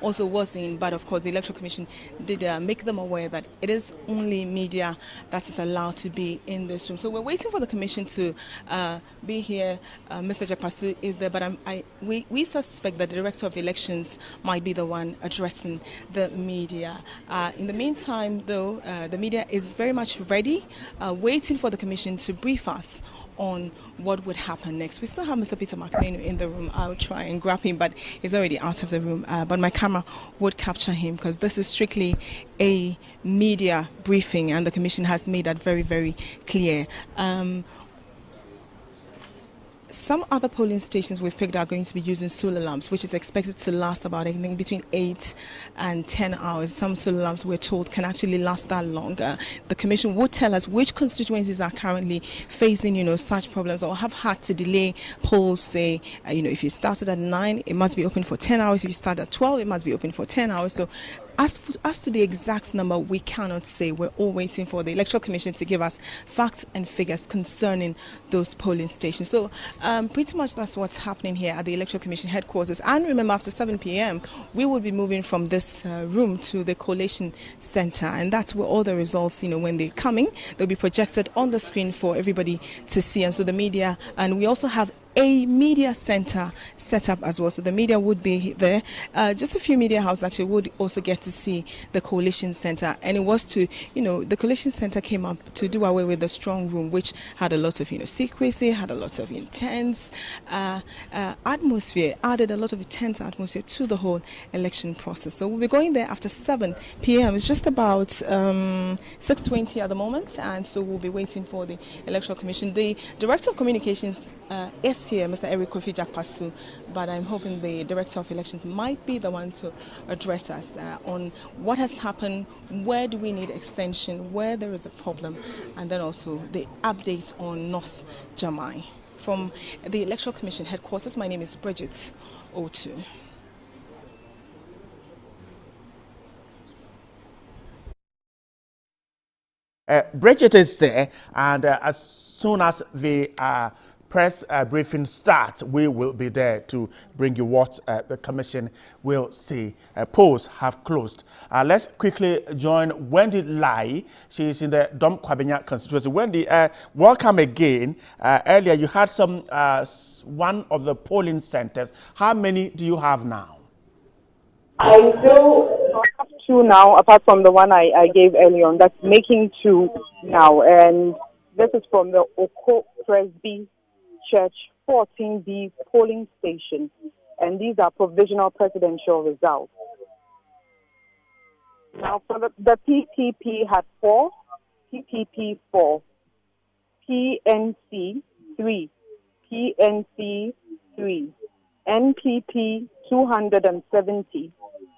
also was in, but of course the Electoral Commission did make them aware that it is only media that is allowed to be in this room. So we're waiting for the Commission to be here. Mr. Jakpasu is there, but we suspect that the Director of Elections might be the one addressing the media. In the meantime, though, the media is very much ready, waiting for the Commission to brief us on what would happen next. We still have Mr. Peter McMahon in the room. I'll try and grab him, but he's already out of the room. But my camera would capture him because this is strictly a media briefing, and the Commission has made that very, very clear. Some other polling stations we've picked are going to be using solar lamps, which is expected to last about, I think, between 8 and 10 hours. Some solar lamps, we're told, can actually last that longer. The Commission would tell us which constituencies are currently facing, such problems or have had to delay polls. Say, if you started at 9, it must be open for 10 hours. If you start at 12, it must be open for 10 hours. So as to the exact number, we cannot say. We're all waiting for the Electoral Commission to give us facts and figures concerning those polling stations. So pretty much that's what's happening here at the Electoral Commission headquarters. And remember, after 7 p.m., we will be moving from this room to the Collation Center. And that's where all the results, when they're coming, they'll be projected on the screen for everybody to see. And so the media, and we also have a media center set up as well, so the media would be there. Just a few media houses actually would also get to see the Coalition Center, and it was to, the Coalition Center came up to do away with the strong room, which had a lot of, secrecy, had a lot of intense atmosphere, added a lot of intense atmosphere to the whole election process. So we'll be going there after 7 p.m. It's just about 6:20 at the moment, and so we'll be waiting for the Electoral Commission. The Director of Communications is here, Mr. Eric Kofi Jakpasu, but I'm hoping the Director of Elections might be the one to address us on what has happened, where do we need extension, where there is a problem, and then also the updates on North Jamai. From the Electoral Commission headquarters, my name is Bridget Otu. Bridget is there, and as soon as the press briefing starts, we will be there to bring you what the Commission will say. Polls have closed. Let's quickly join Wendy Lai. She is in the Dom Kwabenya constituency. Wendy, welcome again. Earlier you had some one of the polling centers. How many do you have now? I do have 2 now, apart from the one I gave earlier on. That's making 2 now, and this is from the Oko Presby Church 14B polling station, and these are provisional presidential results. Now, for the PPP had 4, PPP 4, PNC 3, PNC 3, NPP 270,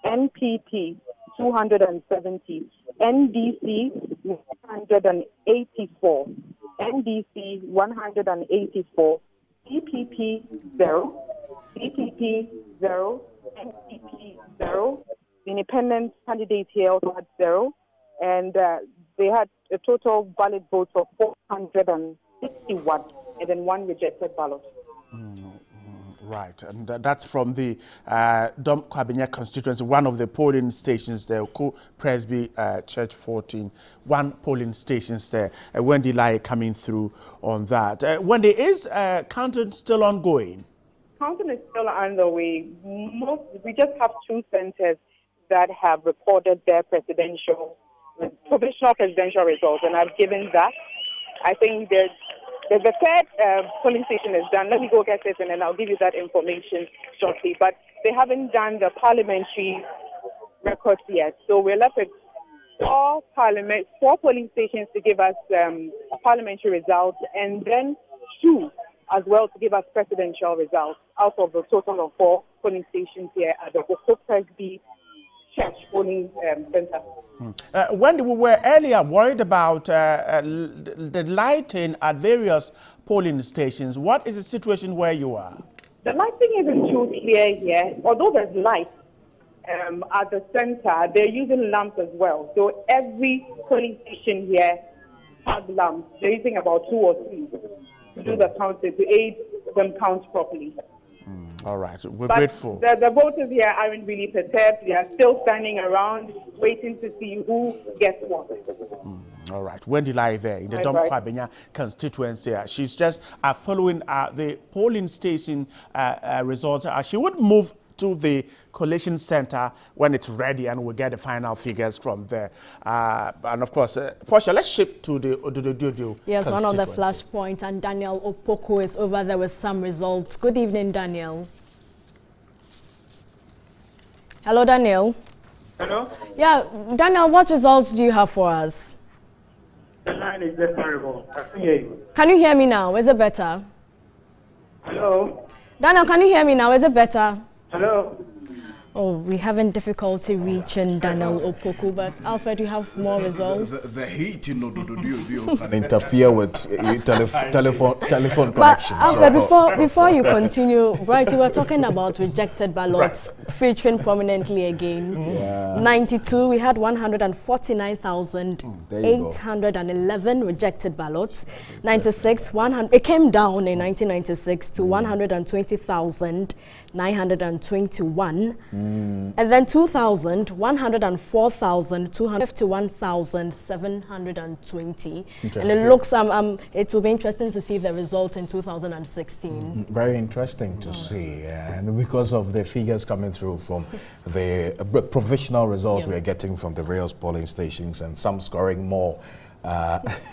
NPP 270, NDC 184, NDC 184, CPP 0, CPP 0, NPP 0. The independent candidate here also had 0, and they had a total valid votes of 461, and then 1 rejected ballot. Right, and that's from the Dom Kwabenya constituency, one of the polling stations there, Oko Presby Church 14, 1 polling stations there. Wendy Lai coming through on that. Wendy, is counting still ongoing? Counting is still underway. We just have 2 centers that have recorded their provisional presidential results, and I've given that. I think the 3rd polling station is done. Let me go get it, and then I'll give you that information shortly. But they haven't done the parliamentary records yet. So we're left with 4 polling stations to give us parliamentary results, and then 2 as well to give us presidential results out of the total of 4 polling stations here at the Oko Presby Church polling center. When we were earlier worried about the lighting at various polling stations, what is the situation where you are? The lighting isn't too clear here. Although there's light at the center, they're using lamps as well. So every polling station here has lamps. They're using about 2 or 3 to do the counting, to aid them count properly. All right, we're But grateful. The voters here aren't really perturbed. They are still standing around waiting to see who gets what. All right, Wendy Lai there in the Right. Kwabenya constituency. She's just following the polling station results. She would move to the collation center when it's ready, and we'll get the final figures from there. And of course, Portia, let's shift to the Odododio. Yes, one of the flashpoints, and Daniel Opoku is over there with some results. Good evening, Daniel. Hello, Daniel. Hello? Yeah, Daniel, what results do you have for us? The line is just terrible. I can hear you. Can you hear me now? Is it better? Hello? Daniel, can you hear me now? Is it better? Hello? Oh, we're having difficulty reaching Daniel Opoku, but Alfred, you have more results. The heat, can interfere with telephone But connection. Alfred, before you continue, right, you were talking about rejected ballots featuring prominently again. Yeah. 92, we had 149,811 rejected ballots. 96, it came down in 1996 to 120,921. And then 2000, 104,251,720. And it looks, it will be interesting to see the result in 2016. Very interesting to see. And because of the figures coming through from the provisional results we are getting from the various polling stations, and some scoring more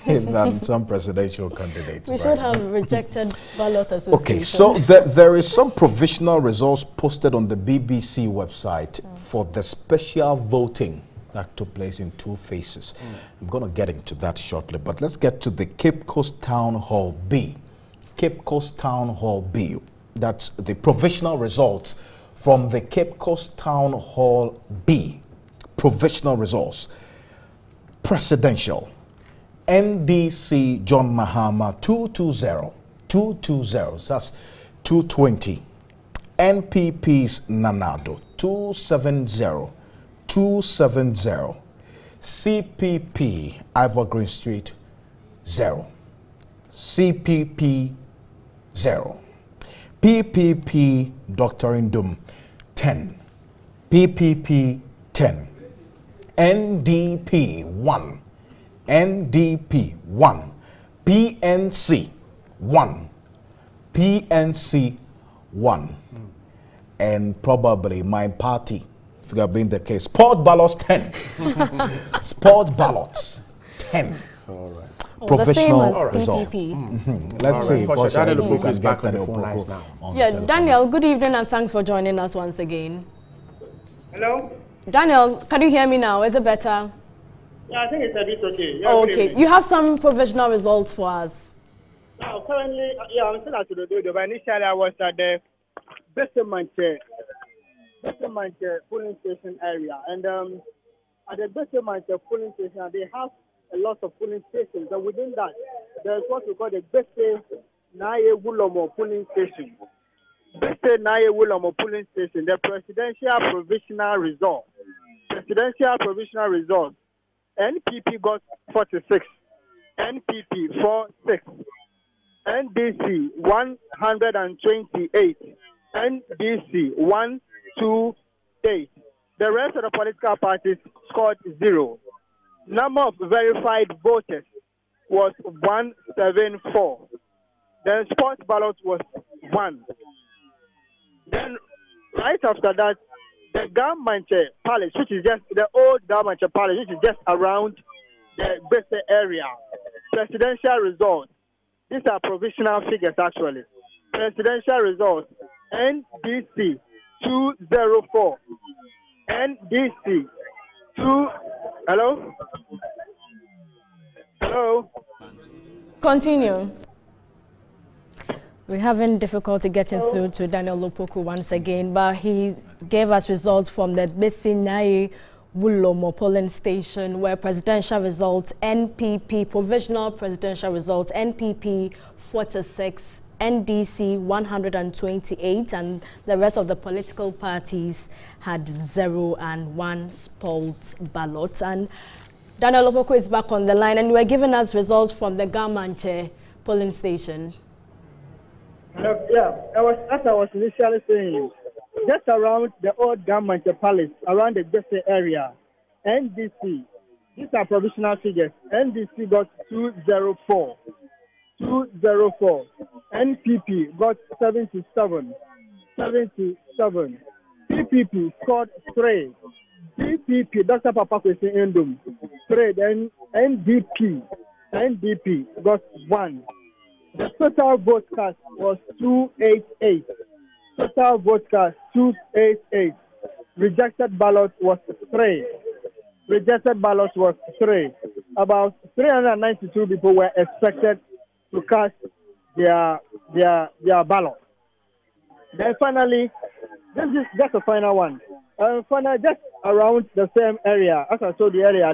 than some presidential candidates. We should have rejected ballot association. Okay, so there is some provisional results posted on the BBC website for the special voting that took place in 2 phases. I'm going to get into that shortly, but let's get to the Cape Coast Town Hall B. Cape Coast Town Hall B. That's the provisional results from the Cape Coast Town Hall B. Provisional results. Presidential. NDC John Mahama 220, 220, that's 220. NPP's Nanado 270, 270. CPP Ivor Green Street 0. CPP 0. PPP Dr. Indum 10. PPP 10. NDP 1. NDP 1, PNC 1, PNC 1, and probably my party, if it had been the case, sport ballots 10, sport ballots 10. All right. Professional results. Let's see. Daniel Opoku is back on the phone lines now. Yeah, Daniel, good evening and thanks for joining us once again. Hello? Daniel, can you hear me now? Is it better? Yeah, I think it's a bit okay. Yeah, Okay, you have some provisional results for us. Now, currently, I'm still at the video, but initially I was at the Bessemanche polling station area. And at the Bessemanche polling station, they have a lot of polling stations. And within that, there's what we call the Besse Naye Wulomo polling station. Besse Naye Wulomo polling station, the presidential provisional result. NPP got 46, NPP 46, NDC 128, NDC 128. The rest of the political parties scored 0. Number of verified voters was 174. Then sports ballot was 1. Then right after that, the Gamanche Palace, which is just the old Gamanche Palace, which is just around the Besse area. Presidential results. These are provisional figures, actually. Presidential results. NDC 204. NDC 2. Hello? Hello? Continue. We're having difficulty getting through to Daniel Opoku once again, but he gave us results from the Besinaye Wulomo polling station, where presidential results, NPP, provisional presidential results, NPP 46, NDC 128, and the rest of the political parties had 0 and 1 spoiled ballots. And Daniel Opoku is back on the line, and you were giving us results from the Gamanche polling station. As I was initially saying, just around the old government palace, around the Jesse area, NDC, these are provisional figures. NDC got 204. 204. NPP got 77. 77. PPP scored 3. PPP, Dr. Papa Kwesi Endum, 3. Then NDP got 1. The total vote cast was 288. Total vote cast 288. Rejected ballot was 3. Rejected ballot was 3. About 392 people were expected to cast their ballot. Then finally, this is just the final one. Finally, just around the same area, as I told you earlier,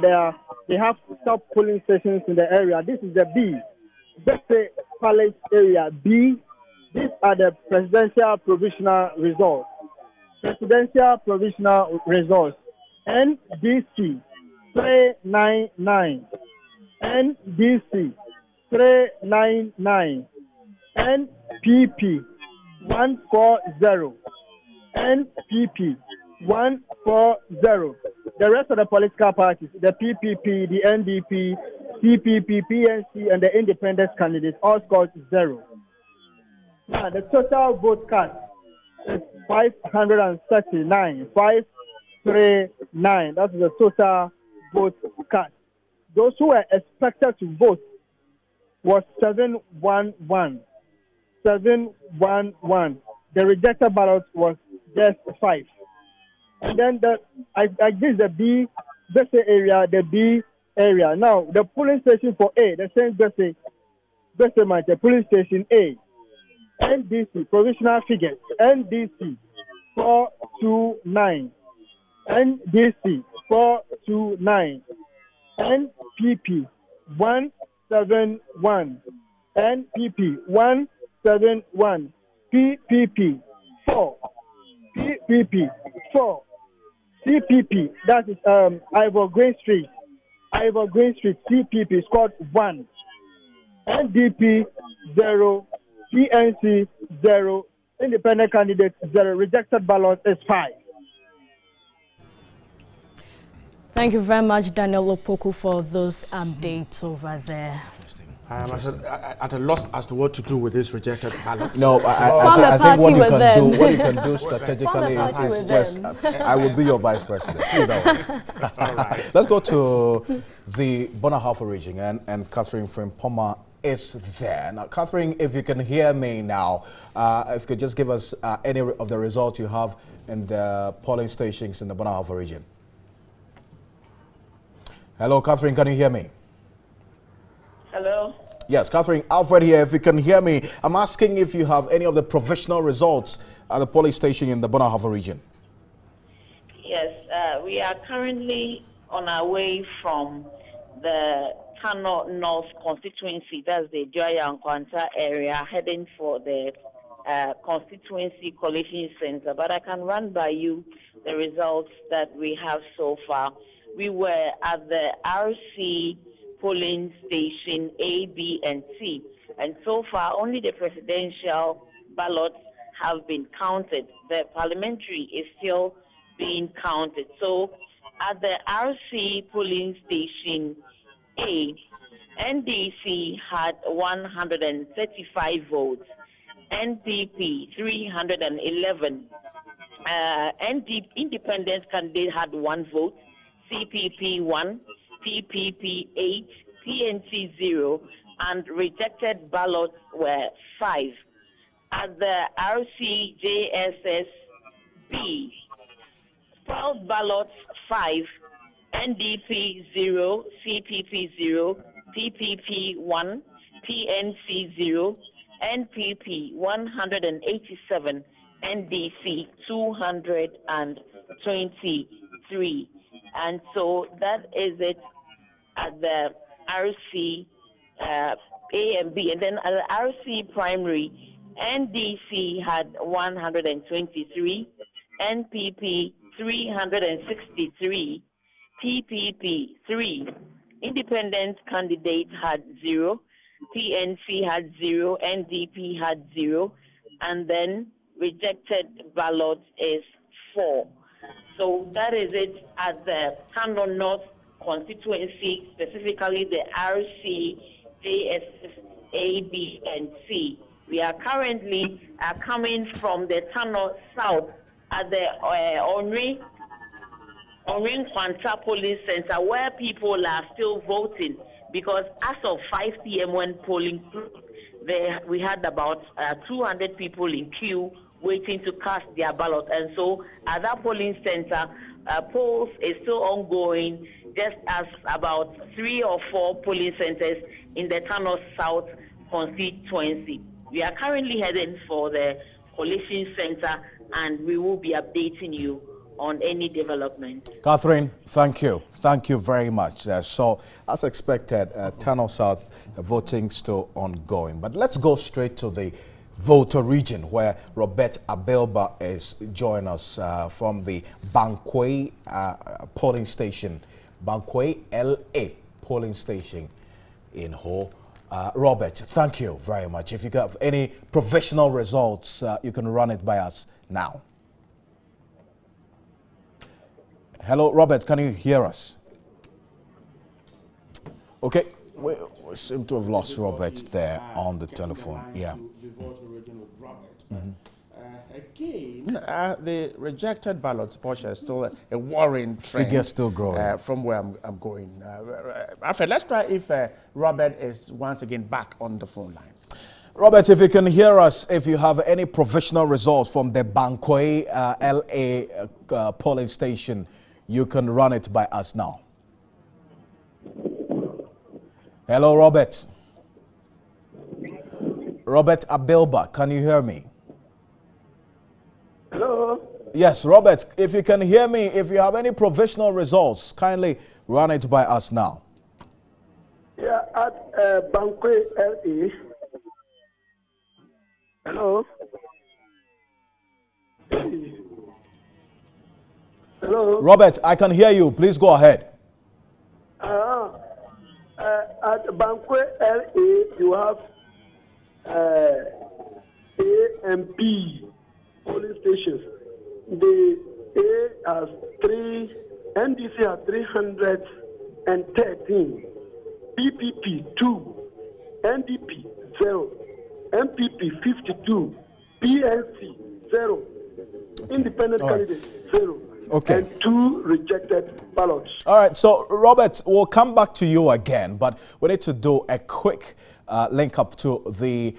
they have top polling stations in the area. This is the B. Just the Palace area B. These are the presidential provisional results. Presidential provisional results. NDC 399. NDC 399. NPP 140. NPP 140. The rest of the political parties, the PPP, the NDP, CPP, PNC, and the independent candidates all scored 0. Now, the total vote cast is 539. 539. That's the total vote cast. Those who were expected to vote was 711. 711. The rejected ballot was just 5. And then this is the B, this area, the B area. Now, the polling station for A, the same the polling station A, NDC, provisional figures, NDC 429, NDC 429, NPP 171, NPP 171, PPP 4, PPP 4, CPP, that is Ivor Green Street, CPP scored 1, NDP 0, PNC 0, independent candidate 0, rejected ballot is 5. Thank you very much, Daniel Opoku, for those updates over there. I am at a loss as to what to do with this rejected ballot. No, I think what you can do strategically is just, I will be your vice president. All right. Let's go to the Bonaha region, and Catherine Frimpoma is there. Now, Catherine, if you can hear me now, if you could just give us any of the results you have in the polling stations in the Bonaha region. Hello, Catherine, can you hear me? Hello? Yes, Catherine, Alfred here. If you can hear me, I'm asking if you have any of the provisional results at the polling station in the Bonaha region. Yes, we are currently on our way from the Kano North constituency, that's the Joya and Kwanta area, heading for the constituency collation center. But I can run by you the results that we have so far. We were at the RC polling station A, B, and C. And so far, only the presidential ballots have been counted. The parliamentary is still being counted. So at the RC polling station A, NDC had 135 votes, NPP 311, independent candidate had 1 vote, CPP 1, PPP 8, PNC 0, and rejected ballots were 5. At the RCJSS B, spoiled ballots 5, NDP 0, CPP 0, PPP 1, PNC 0, NPP 187, NDC 223. And so that is it at the RC A and B. And then at the RC primary, NDC had 123, NPP 363, PPP 3. Independent candidate had 0, PNC had 0, NDP had 0, and then rejected ballots is 4. So that is it at the Kano North constituency, specifically the RC, JS, A, B, and C. We are currently coming from the Kano South at the Onri Kwanta Police Center, where people are still voting, because as of 5 p.m. when polling closed, we had about 200 people in queue waiting to cast their ballot. And so at that polling center, polls is still ongoing, just as about 3 or 4 polling centers in the Kano South constituency. We are currently heading for the collation center, and we will be updating you on any development. Catherine, thank you. Thank you very much. So, as expected, Kano South voting still ongoing. But let's go straight to the voter region, where Robert Abelba is joining us from the Banque polling station, Banque LA polling station in Ho. Robert, thank you very much. If you have any provisional results, you can run it by us now. Hello, Robert, can you hear us? Okay, we seem to have lost Robert there on the telephone. Yeah. Again, the rejected ballots portion is still a worrying trend. Figure still growing. From where I'm going. Alfred, let's try if Robert is once again back on the phone lines. Robert, if you can hear us, if you have any provisional results from the Banque LA polling station, you can run it by us now. Hello, Robert. Robert Abelba, can you hear me? Hello? Yes, Robert, if you can hear me, if you have any provisional results, kindly run it by us now. Yeah, at Banque LA. Hello? Hello? Robert, I can hear you. Please go ahead. At Banque LA, you have A and B polling stations. The A has 3, NDC has 313, PPP 2, NDP 0, MPP 52, PNC 0, independent candidate 0. Okay. And 2 rejected ballots. All right, so Robert, we'll come back to you again, but we need to do a quick link up to the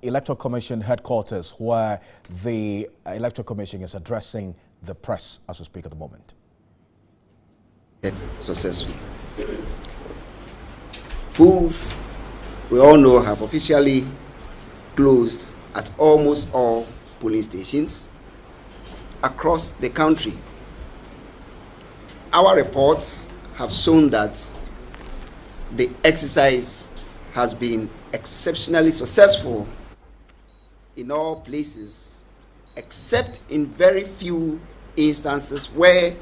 Electoral Commission headquarters, where the Electoral Commission is addressing the press as we speak at the moment. It's successful. Polls, we all know, have officially closed at almost all polling stations across the country. Our reports have shown that the exercise has been exceptionally successful in all places, except in very few instances where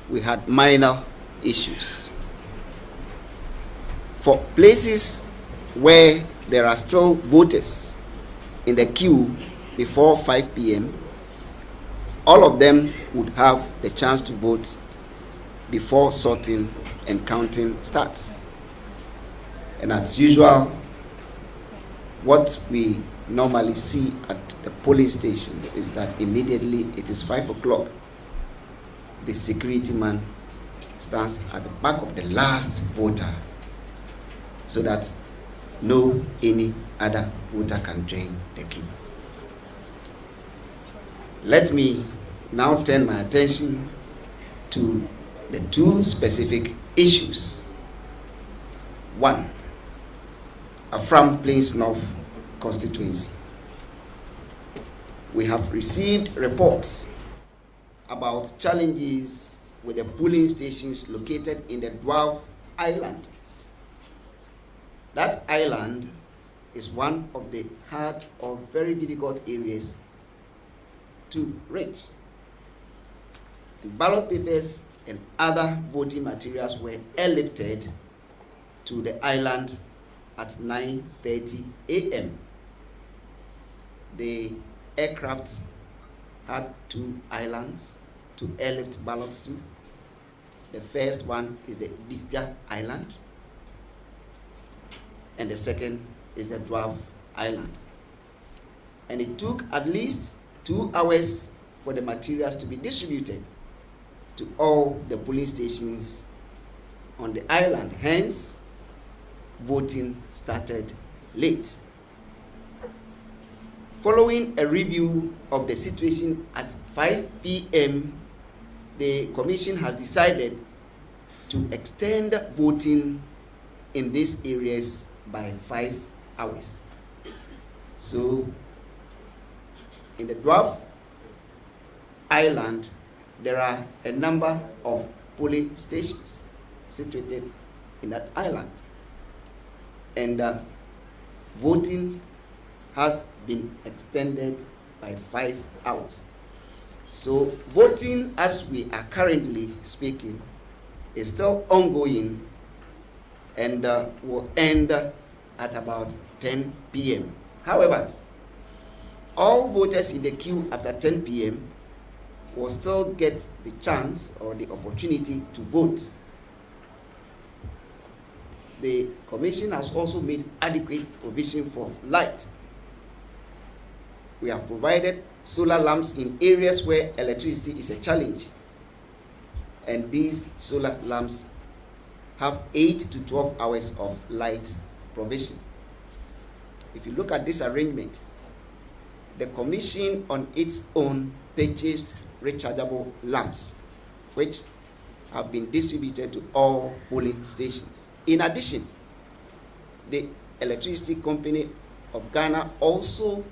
we had minor issues. For places where there are still voters in the queue before 5 p.m., all of them would have the chance to vote before sorting and counting starts. And as usual, what we normally see at the polling stations is that immediately it is 5 o'clock, the security man stands at the back of the last voter so that no any other voter can join the queue. Let me now turn my attention to the 2 specific issues. 1, Afram Plains North constituency. We have received reports about challenges with the polling stations located in the Dwarf Island. That island is one of the hard or very difficult areas to reach. And ballot papers and other voting materials were airlifted to the island at 9:30 a.m. the aircraft had 2 islands to airlift ballots to. The first one is the Bipia Island, and the second is the Dwarf Island. And it took at least 2 hours for the materials to be distributed to all the polling stations on the island. Hence, voting started late. Following a review of the situation at 5 p.m., the Commission has decided to extend voting in these areas by 5 hours. So, in the Dwarf Island, there are a number of polling stations situated in that island. And voting has been extended by 5 hours. So voting, as we are currently speaking, is still ongoing and will end at about 10 p.m. However, all voters in the queue after 10 p.m. will still get the chance or the opportunity to vote. The Commission has also made adequate provision for light. We have provided solar lamps in areas where electricity is a challenge. And these solar lamps have 8 to 12 hours of light provision. If you look at this arrangement, the Commission on its own purchased rechargeable lamps, which have been distributed to all polling stations. In addition, the Electricity Company of Ghana also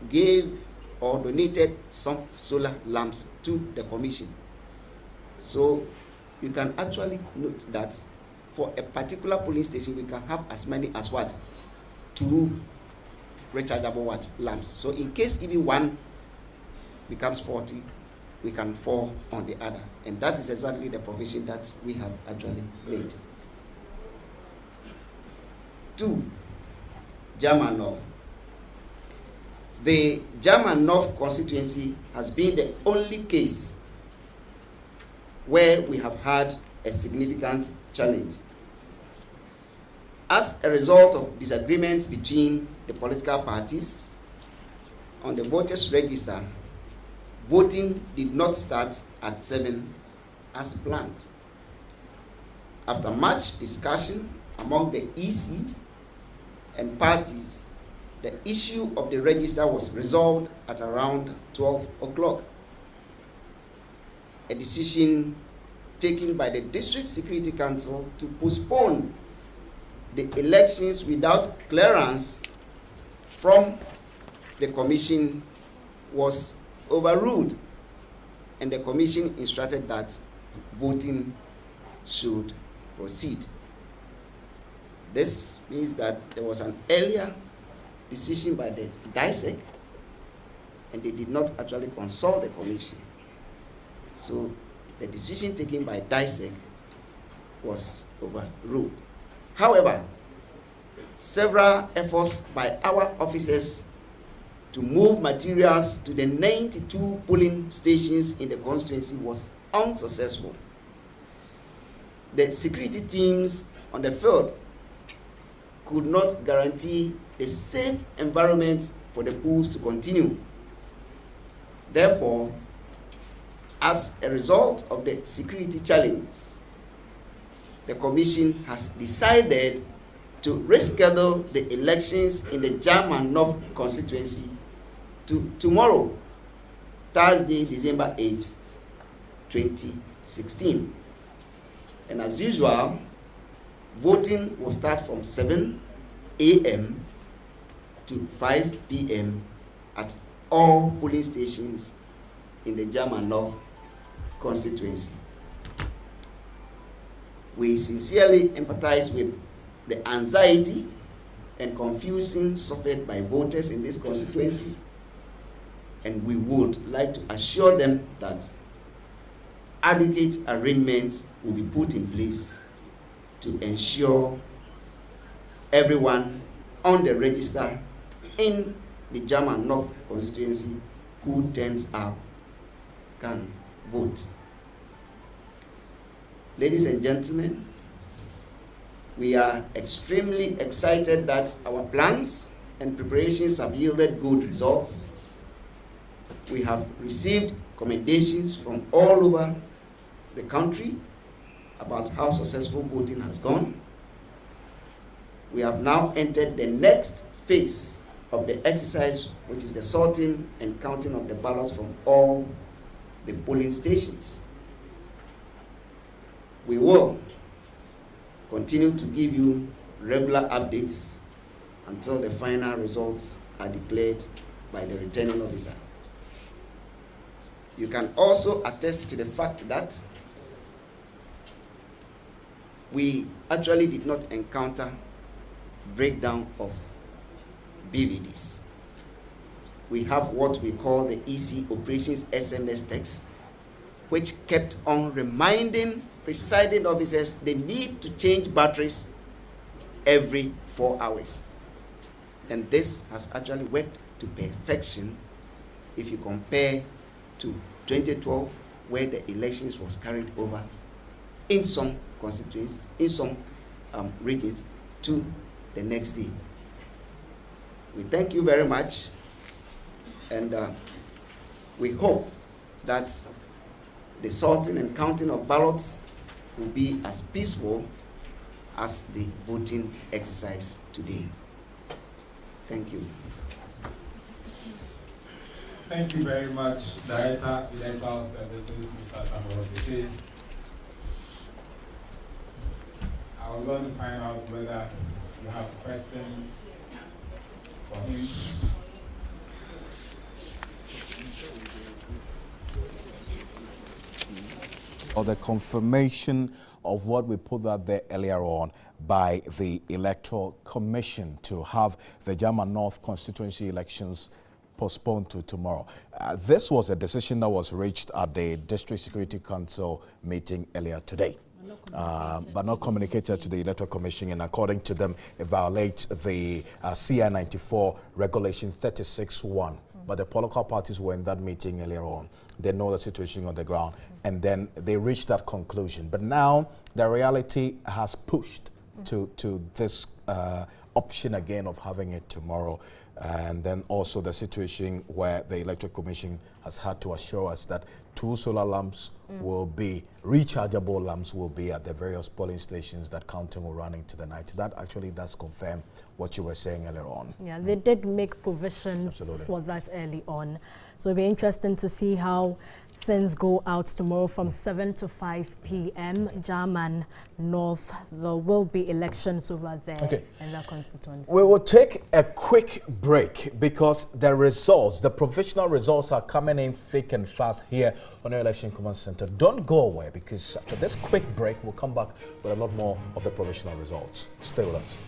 gave or donated some solar lamps to the Commission. So you can actually note that for a particular polling station, we can have as many as 2 rechargeable lamps. So in case even one becomes 40, we can fall on the other. And that is exactly the provision that we have actually made. 2, German North. The German North constituency has been the only case where we have had a significant challenge. As a result of disagreements between the political parties on the voters' register, voting did not start at 7 as planned. After much discussion among the EC and parties, the issue of the register was resolved at around 12 o'clock. A decision taken by the District Security Council to postpone the elections without clearance from the Commission was overruled, and the Commission instructed that voting should proceed. This means that there was an earlier decision by the DISEC, and they did not actually consult the Commission. So the decision taken by DISEC was overruled. However, several efforts by our officers to move materials to the 92 polling stations in the constituency was unsuccessful. The security teams on the field could not guarantee the safe environment for the polls to continue. Therefore, as a result of the security challenge, the Commission has decided to reschedule the elections in the German North constituency to tomorrow, Thursday, December 8, 2016. And as usual, voting will start from 7 a.m. to 5 p.m. at all polling stations in the German North constituency. We sincerely empathize with the anxiety and confusion suffered by voters in this constituency, and we would like to assure them that adequate arrangements will be put in place to ensure everyone on the register in the German North constituency who turns up can vote. Ladies and gentlemen, we are extremely excited that our plans and preparations have yielded good results. We have received commendations from all over the country about how successful voting has gone. We have now entered the next phase of the exercise, which is the sorting and counting of the ballots from all the polling stations. We will continue to give you regular updates until the final results are declared by the returning officer. You can also attest to the fact that we actually did not encounter breakdown of BVDs. We have what we call the EC Operations SMS text, which kept on reminding presiding officers they need to change batteries every 4 hours. And this has actually worked to perfection if you compare to 2012, where the elections was carried over in some constituencies, in some regions, to the next day. We thank you very much, and we hope that the sorting and counting of ballots will be as peaceful as the voting exercise today. Thank you. Thank you very much, Director, Electoral Services, Mr. Asawase. I would want to find out whether you have questions for him. Or the confirmation of what we put out there earlier on by the Electoral Commission to have the German North constituency elections postponed to tomorrow. This was a decision that was reached at the District Security Council meeting earlier today. But not communicated to the Electoral Commission, and according to them, it violates the CI 94 Regulation 36(1). But the political parties were in that meeting earlier on. They know the situation on the ground, and then they reached that conclusion. But now the reality has pushed to this option again of having it tomorrow. And then also the situation where the Electoral Commission has had to assure us that 2 solar lamps will be, rechargeable lamps will be at the various polling stations that counting will run into the night. That actually does confirm what you were saying earlier on. Yeah, they did make provisions Absolutely. for that early on. So it'll be interesting to see how things go out tomorrow from 7 to 5 p.m. German North. There will be elections over there in that constituency. We will take a quick break because the results, the provisional results are coming in thick and fast here on the Election Command Center. Don't go away because after this quick break, we'll come back with a lot more of the provisional results. Stay with us.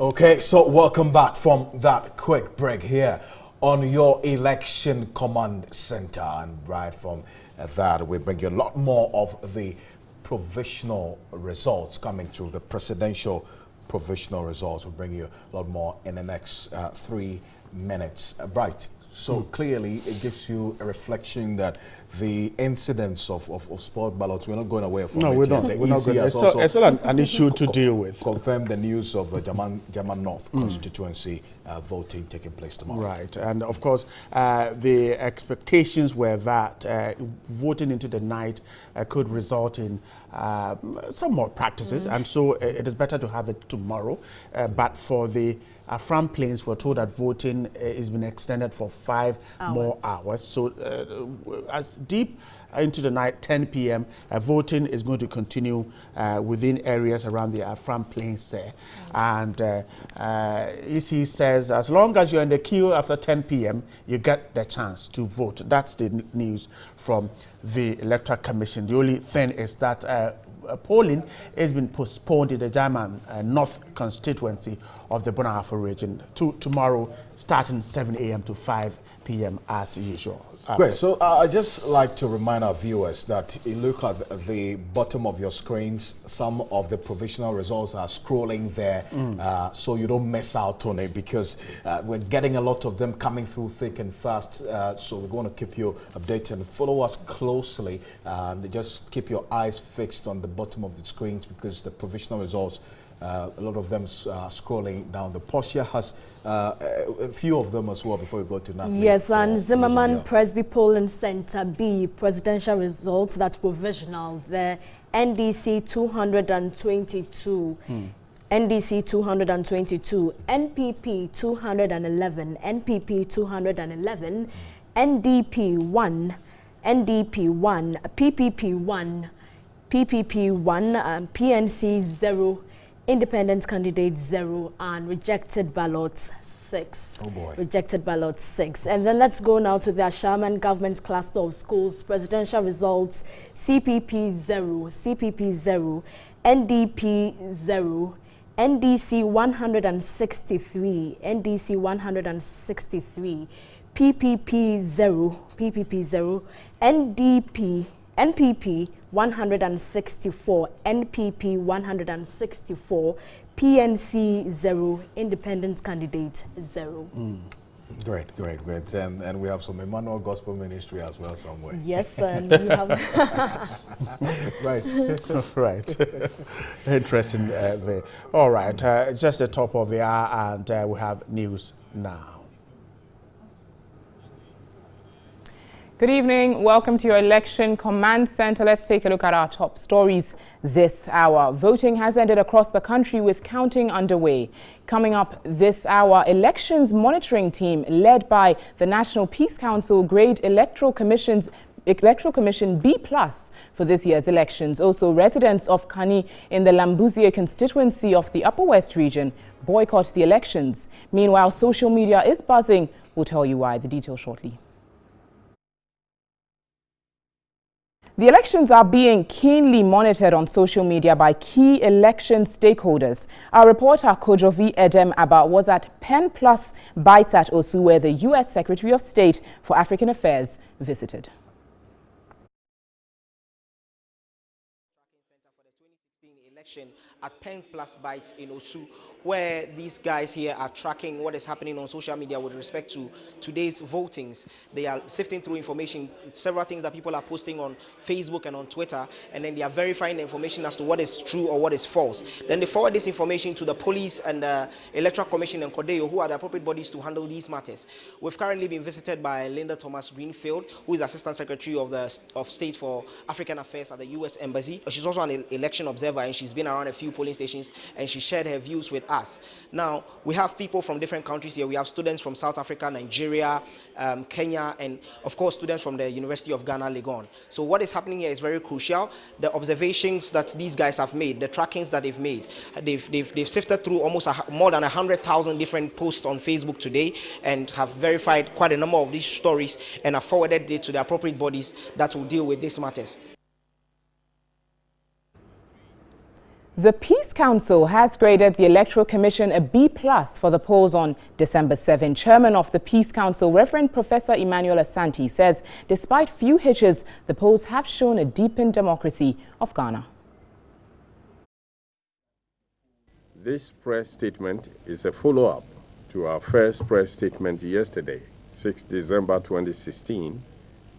Okay, so welcome back from that quick break here on your election command center. And right from that, we bring you a lot more of the provisional results coming through, the presidential provisional results. We'll bring you a lot more in the next 3 minutes. Right. So clearly, it gives you a reflection that the incidents of spoiled ballots, we're not going away from it. No, we're not. We're not going. It's still an issue to deal with. Confirm the news of German North Constituency voting taking place tomorrow. Right. And of course, the expectations were that voting into the night could result in some more practices. And so it is better to have it tomorrow. But for the Afram Plains, we're told that voting has been extended for 5 more hours. So as deep into the night, 10 p.m., voting is going to continue within areas around the Afram Plains there. And EC says as long as you're in the queue after 10 p.m., you get the chance to vote. That's the news from the Electoral Commission. The only thing is that polling has been postponed in the German North constituency of the Bonaha region to tomorrow, starting 7 a.m. to 5 p.m. as usual. Great. So I just like to remind our viewers that you look at the bottom of your screens. Some of the provisional results are scrolling there, so you don't miss out on it, because we're getting a lot of them coming through thick and fast. So we're going to keep you updated and follow us closely. And just keep your eyes fixed on the bottom of the screens, because the provisional results, a lot of them scrolling down. The Portia has a few of them as well before we go to Natalie. Yes, and Zimmerman Presby Polling Center B, presidential results, that's provisional. The NDC 222, NDC 222, NPP 211, NPP 211, NDP 1, NDP 1, PPP 1, PPP 1, PNC 0, independent candidates 0, and rejected ballots 6. Oh boy. Rejected ballots 6. And then let's go now to the Ashaman Government Cluster of Schools. Presidential results: CPP 0, CPP 0, NDP 0, NDC 163, NDC 163, PPP 0, PPP 0, NPP 164, NPP 164, PNC 0, independent candidate 0. Great, great, great. And we have some Emmanuel Gospel Ministry as well somewhere. Yes, and we have... Right. Right. Interesting there. All right, just the top of the hour, and we have news now. Good evening. Welcome to your Election Command Center. Let's take a look at our top stories this hour. Voting has ended across the country with counting underway. Coming up this hour, elections monitoring team led by the National Peace Council grade Electoral Commission B+ for this year's elections. Also, residents of Kani in the Lambuzie constituency of the Upper West region boycott the elections. Meanwhile, social media is buzzing. We'll tell you why. The details shortly. The elections are being keenly monitored on social media by key election stakeholders. Our reporter Kojovi Edem Abba was at Pen Plus Bites at Osu, where the U.S. Secretary of State for African Affairs visited. For the 2016 election at Pen Plus Bites in Osu, where these guys here are tracking what is happening on social media with respect to today's votings. They are sifting through information, several things that people are posting on Facebook and on Twitter, and then they are verifying the information as to what is true or what is false. Then they forward this information to the police and the Electoral Commission and Kodeo, who are the appropriate bodies to handle these matters. We've currently been visited by Linda Thomas Greenfield, who is Assistant Secretary of State for African Affairs at the U.S. Embassy. She's also an election observer, and she's been around a few polling stations, and she shared her views with us. Now, we have people from different countries here. We have students from South Africa, Nigeria, Kenya, and of course students from the University of Ghana, Legon. So what is happening here is very crucial. The observations that these guys have made, the trackings that they've made, they've sifted through almost more than 100,000 different posts on Facebook today, and have verified quite a number of these stories, and have forwarded it to the appropriate bodies that will deal with these matters. The Peace Council has graded the Electoral Commission a B+ for the polls on December 7. Chairman of the Peace Council, Reverend Professor Emmanuel Asante, says despite few hitches, the polls have shown a deepened democracy of Ghana. This press statement is a follow-up to our first press statement yesterday, 6 December 2016,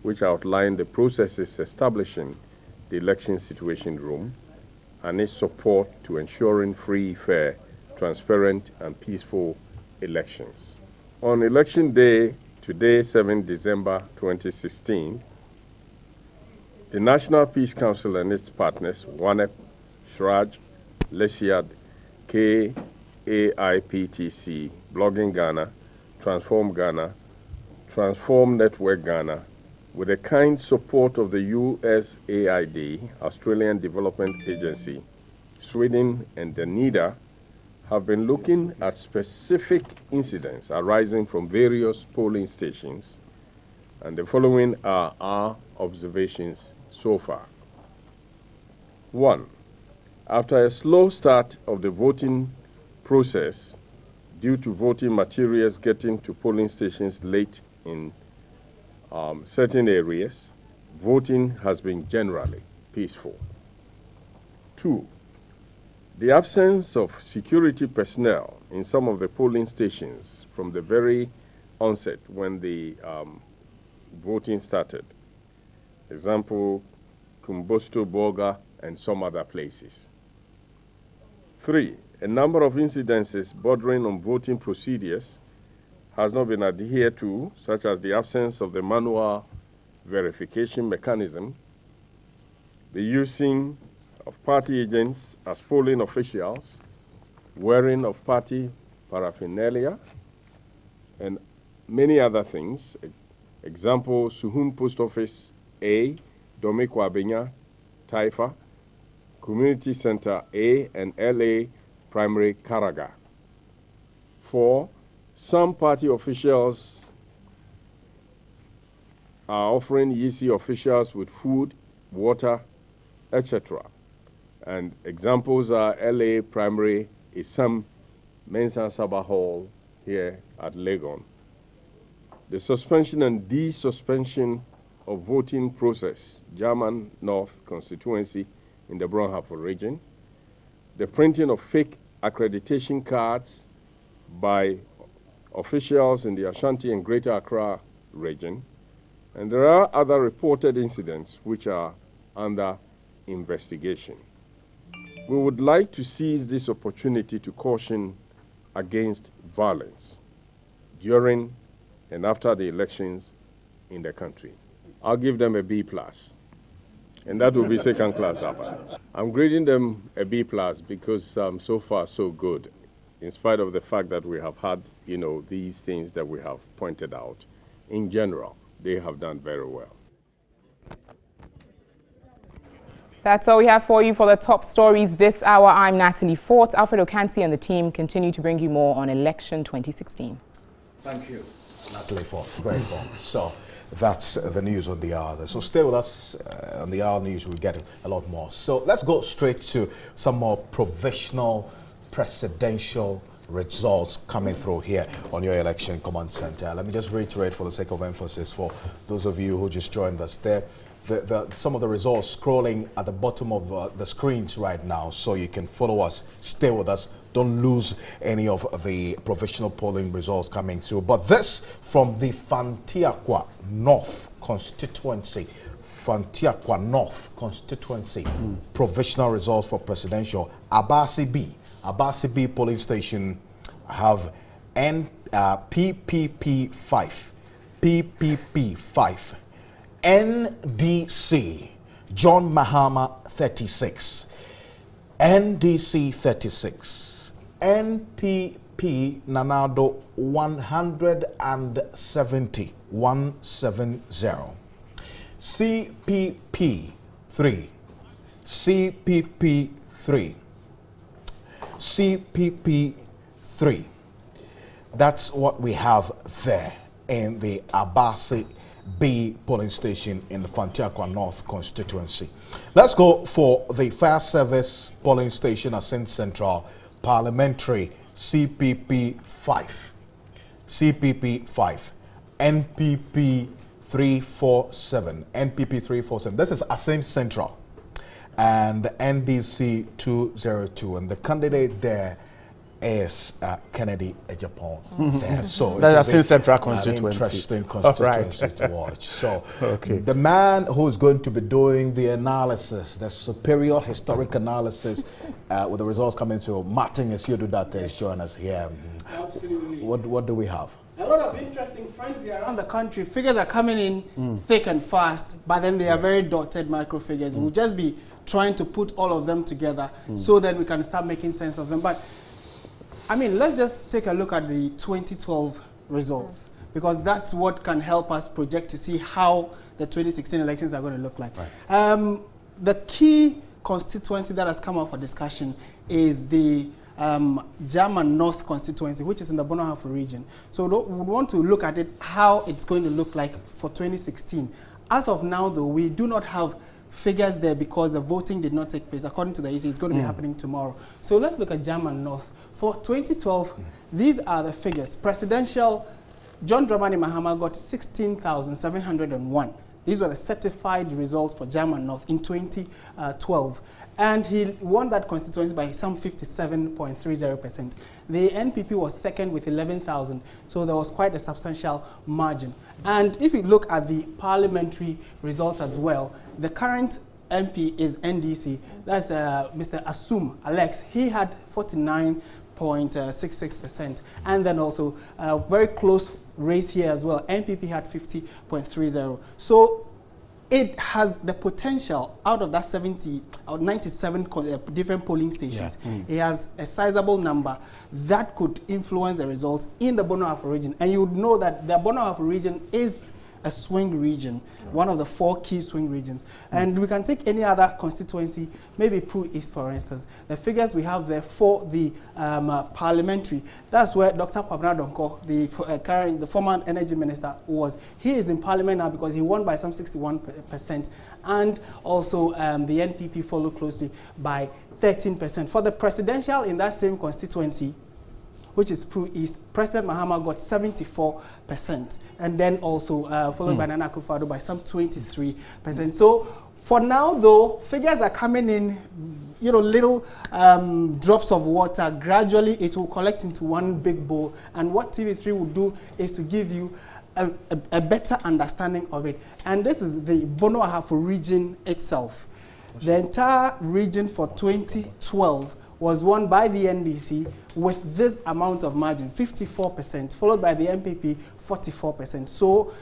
which outlined the processes establishing the Election Situation Room and its support to ensuring free, fair, transparent, and peaceful elections. On election day, today, 7 December 2016, the National Peace Council and its partners, WANEP, SHRAJ, LESIAD, KAIPTC, Blogging Ghana, Transform Ghana, Transform Network Ghana, with the kind support of the USAID, Australian Development Agency, Sweden, and the NIDA, have been looking at specific incidents arising from various polling stations, and the following are our observations so far. 1. After a slow start of the voting process due to voting materials getting to polling stations late in certain areas, voting has been generally peaceful. 2. The absence of security personnel in some of the polling stations from the very onset when the voting started. Example, Kumbosto, Boga, and some other places. 3. A number of incidences bordering on voting procedures has not been adhered to, such as the absence of the manual verification mechanism, the using of party agents as polling officials, wearing of party paraphernalia, and many other things. Example, Suhum Post Office A, Domiko Abenya, Taifa, Community Center A, and LA Primary Karaga. 4. Some party officials are offering EC officials with food, water, etc. And examples are LA Primary Isam Mensa Sabah Hall here at Legon. The suspension and desuspension of voting process, German North Constituency in the Bonaha region. The printing of fake accreditation cards by officials in the Ashanti and Greater Accra region, and there are other reported incidents which are under investigation. We would like to seize this opportunity to caution against violence during and after the elections in the country. I'll give them a B+, and that will be second class upper. I'm grading them a B+ because so far so good. In spite of the fact that we have had, these things that we have pointed out, in general, they have done very well. That's all we have for you for the top stories this hour. I'm Natalie Fort. Alfred Okansi and the team continue to bring you more on Election 2016. Thank you, Natalie Fort. Great one. So that's the news on the hour. So stay with us on the hour news. We'll get a lot more. So let's go straight to some more provisional presidential results coming through here on your election command center. Let me just reiterate for the sake of emphasis for those of you who just joined us there. Some of the results scrolling at the bottom of the screens right now, so you can follow us, stay with us, don't lose any of the provisional polling results coming through. But this from the Fantiakwa North constituency. Fantiakwa North constituency. Provisional results for presidential. Asawase B polling station have PPP 5. NDC John Mahama 36. NDC 36. NPP Nanado 170. 170. CPP 3. CPP 3. CPP 3. That's what we have there in the Asawase B polling station in the Fantiakwa North constituency. Let's go for the fire service polling station at Assin Central Parliamentary, CPP 5. CPP 5. NPP 347. NPP 347. This is Assin Central. And NDC 202. And the candidate there is Kennedy Ejapon. There. So that's Assin Central constituency. Interesting constituency to watch. So the man who's going to be doing the analysis, the superior historic analysis, with the results coming through, Martin Esiodu, that is showing us here. Absolutely. What do we have? A lot of interesting frenzy around the country. Figures are coming in thick and fast, but then they are very dotted micro figures. We'll just be trying to put all of them together so that we can start making sense of them. But I mean, let's just take a look at the 2012 results, because that's what can help us project to see how the 2016 elections are going to look like. Right. The key constituency that has come up for discussion is the German North constituency, which is in the Bonaha region. So we want to look at it, how it's going to look like for 2016. As of now, though, we do not have figures there because the voting did not take place. According to the EC, it's going to be happening tomorrow. So let's look at German North. For 2012, these are the figures. Presidential, John Dramani Mahama got 16,701. These were the certified results for German North in 2012. And he won that constituency by some 57.30%. The NPP was second with 11,000. So there was quite a substantial margin. And if you look at the parliamentary results as well, the current MP is NDC. That's Mr. Asum Alex. He had 49.66%. And then also a very close race here as well. NPP had 50.30. So it has the potential out of that 70 or 97 different polling stations. It has a sizable number that could influence the results in the Bonaha region. And you would know that the Bonaha region is a swing region, one of the 4 key swing regions. And we can take any other constituency, maybe Pro East, for instance. The figures we have there for the parliamentary, that's where Dr. Kwabena Donko, the former energy minister, was. He is in parliament now because he won by some 61%. And also the NPP followed closely by 13%. For the presidential in that same constituency, which is Pro East, President Mahama got 74%, and then also followed by Nana Akufo-Addo by some 23%. So for now, though, figures are coming in, little drops of water. Gradually, it will collect into one big bowl, and what TV3 will do is to give you a better understanding of it. And this is the Bonaha region itself. The entire region for 2012 was won by the NDC with this amount of margin, 54%, followed by the MPP, 44%. So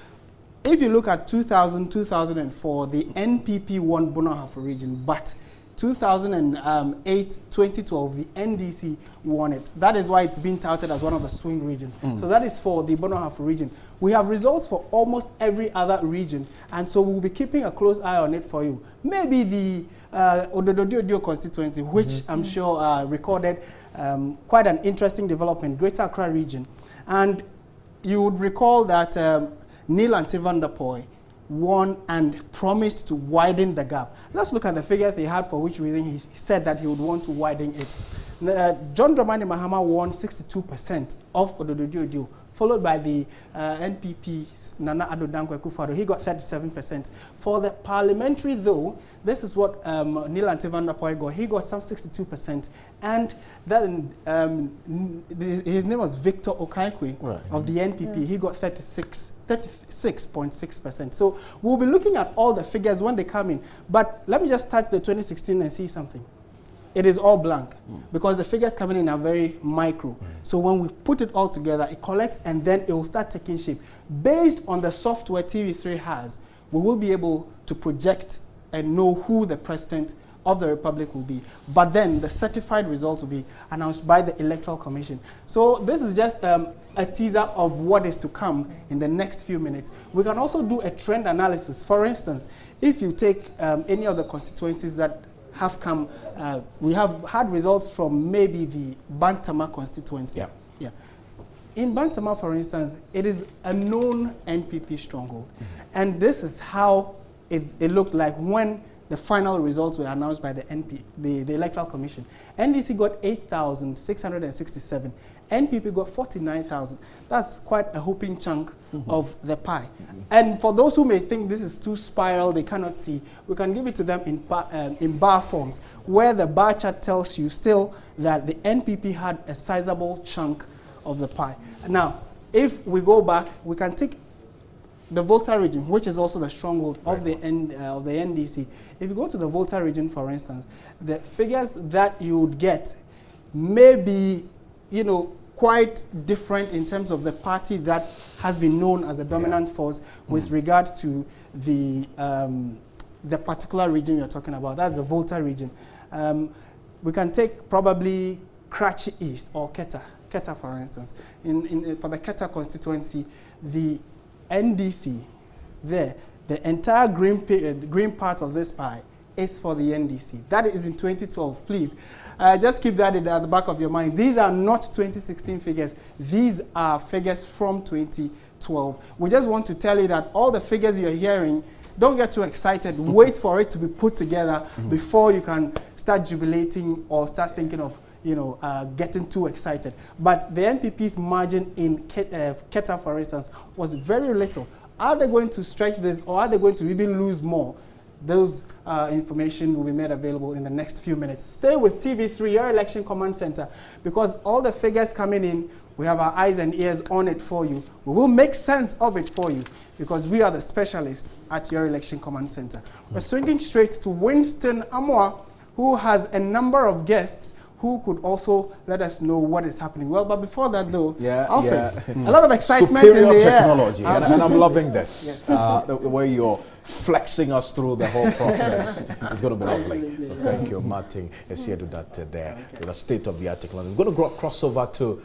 if you look at 2004, the NPP won Bonaha region, but 2008, 2012, the NDC won it. That is why it's been touted as one of the swing regions. So that is for the Bonaha region. We have results for almost every other region, and so we'll be keeping a close eye on it for you. Maybe the Odododio constituency, which I'm sure recorded quite an interesting development, Greater Accra region. And you would recall that Neil Antivanderpoy won and promised to widen the gap. Let's look at the figures he had, for which reason he said that he would want to widen it. John Dramani Mahama won 62% of Odododio, followed by the NPP's Nana Addo Dankwa Akufo-Addo. He got 37%. For the parliamentary, though, this is what Neil Antivanderpoy got. He got some 62%. And then his name was Victor Okaikwe of the NPP. He got 36.6%. So we'll be looking at all the figures when they come in. But let me just touch the 2016 and see something. It is all blank because the figures coming in are very micro. So when we put it all together, it collects and then it will start taking shape. Based on the software TV3 has, we will be able to project and know who the president of the Republic will be. But then the certified results will be announced by the Electoral Commission. So this is just a teaser of what is to come in the next few minutes. We can also do a trend analysis. For instance, if you take any of the constituencies that have come, we have had results from maybe the Bantama constituency. in Bantama, for instance, it is a known NPP stronghold. And this is how it looked like when the final results were announced by the the Electoral Commission. NDC got 8,667. NPP got 49,000. That's quite a whooping chunk of the pie. And for those who may think this is too spiral, they cannot see, we can give it to them in bar forms, where the bar chart tells you still that the NPP had a sizable chunk of the pie. Now, if we go back, we can take the Volta region, which is also the stronghold of the NDC. If you go to the Volta region, for instance, the figures that you would get may be, you know, quite different in terms of the party that has been known as a dominant force with regard to the particular region you're talking about. That's the Volta region. We can take probably Karachi East or Keta, for instance. For the Keta constituency, the NDC there, the entire green part of this pie is for the NDC. That is in 2012, please. Just keep that at the back of your mind. These are not 2016 figures. These are figures from 2012. We just want to tell you that all the figures you're hearing, don't get too excited. Wait for it to be put together before you can start jubilating or start thinking of, you know, getting too excited. But the NPP's margin in Keta, for instance, was very little. Are they going to stretch this, or are they going to even lose more? Those information will be made available in the next few minutes. Stay with TV3, your election command center, because all the figures coming in, we have our eyes and ears on it for you. We will make sense of it for you, because we are the specialists at your election command center. We're swinging straight to Winston Amwa, who has a number of guests who could also let us know what is happening. Well, but before that, though, Alfred, a lot of excitement in the technology, air. And I'm loving this. The way you're flexing us through the whole process is going to be lovely. Thank you, Martin. Let's hear that there with the state-of-the-art technology. We're going to cross over to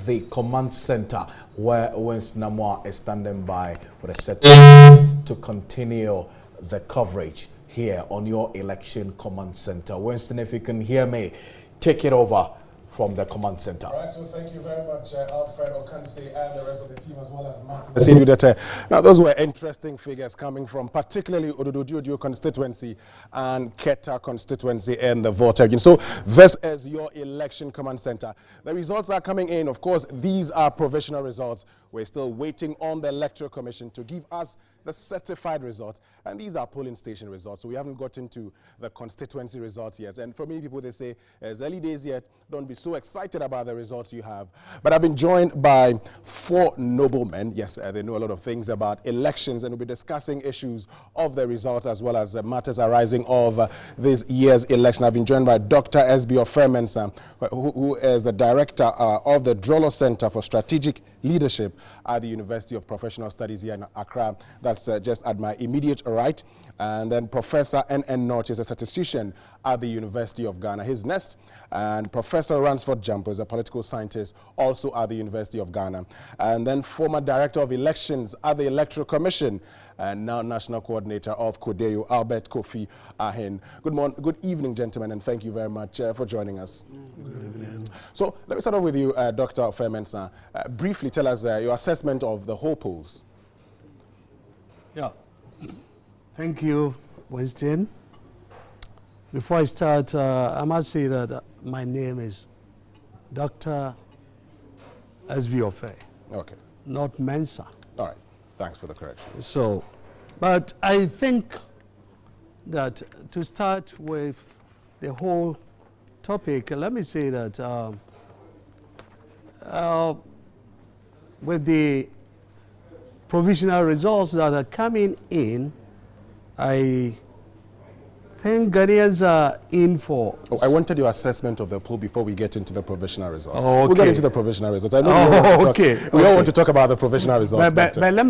the command center, where Winston Amwa is standing by with a set to continue the coverage here on your election command center. Winston, if you can hear me, take it over from the command center. All right, so thank you very much, Alfred Okanse, and the rest of the team, as well as Martin. Now, those were interesting figures coming from particularly Ododo constituency and Keta constituency and the Volta region. So this is your election command center. The results are coming in. Of course, these are provisional results. We're still waiting on the Electoral Commission to give us the certified results, and these are polling station results, so we haven't gotten to the constituency results yet. And for many people, they say it's early days yet, don't be so excited about the results you have. But I've been joined by four noblemen. Yes, they know a lot of things about elections, and we'll be discussing issues of the results as well as matters arising of this year's election. I've been joined by Dr. S.B. Ofemensa, who is the director of the Drolo Center for Strategic Leadership at the University of Professional Studies here in Accra. That's just at my immediate right. And then Professor N.N. Notch is a statistician at the University of Ghana, his next. And Professor Ransford Jumper is a political scientist also at the University of Ghana. And then former Director of Elections at the Electoral Commission and now National Coordinator of CODEO, Albert Kofi Ahen. Good evening, gentlemen, and thank you very much for joining us. Good evening. So let me start off with you, Dr. Ofemensa. Briefly tell us your assessment of the whole polls. Yeah. Thank you, Winston. Before I start, I must say that my name is Dr. S.B. Ofe. Okay. Not Mensa. All right. Thanks for the correction. So, but I think that to start with the whole topic, let me say that with the provisional results that are coming in, I think Ghanaians are in for... Oh, I wanted your assessment of the poll before we get into the provisional results. Oh, okay. We'll get into the provisional results. I know we all want to talk about the provisional results. But let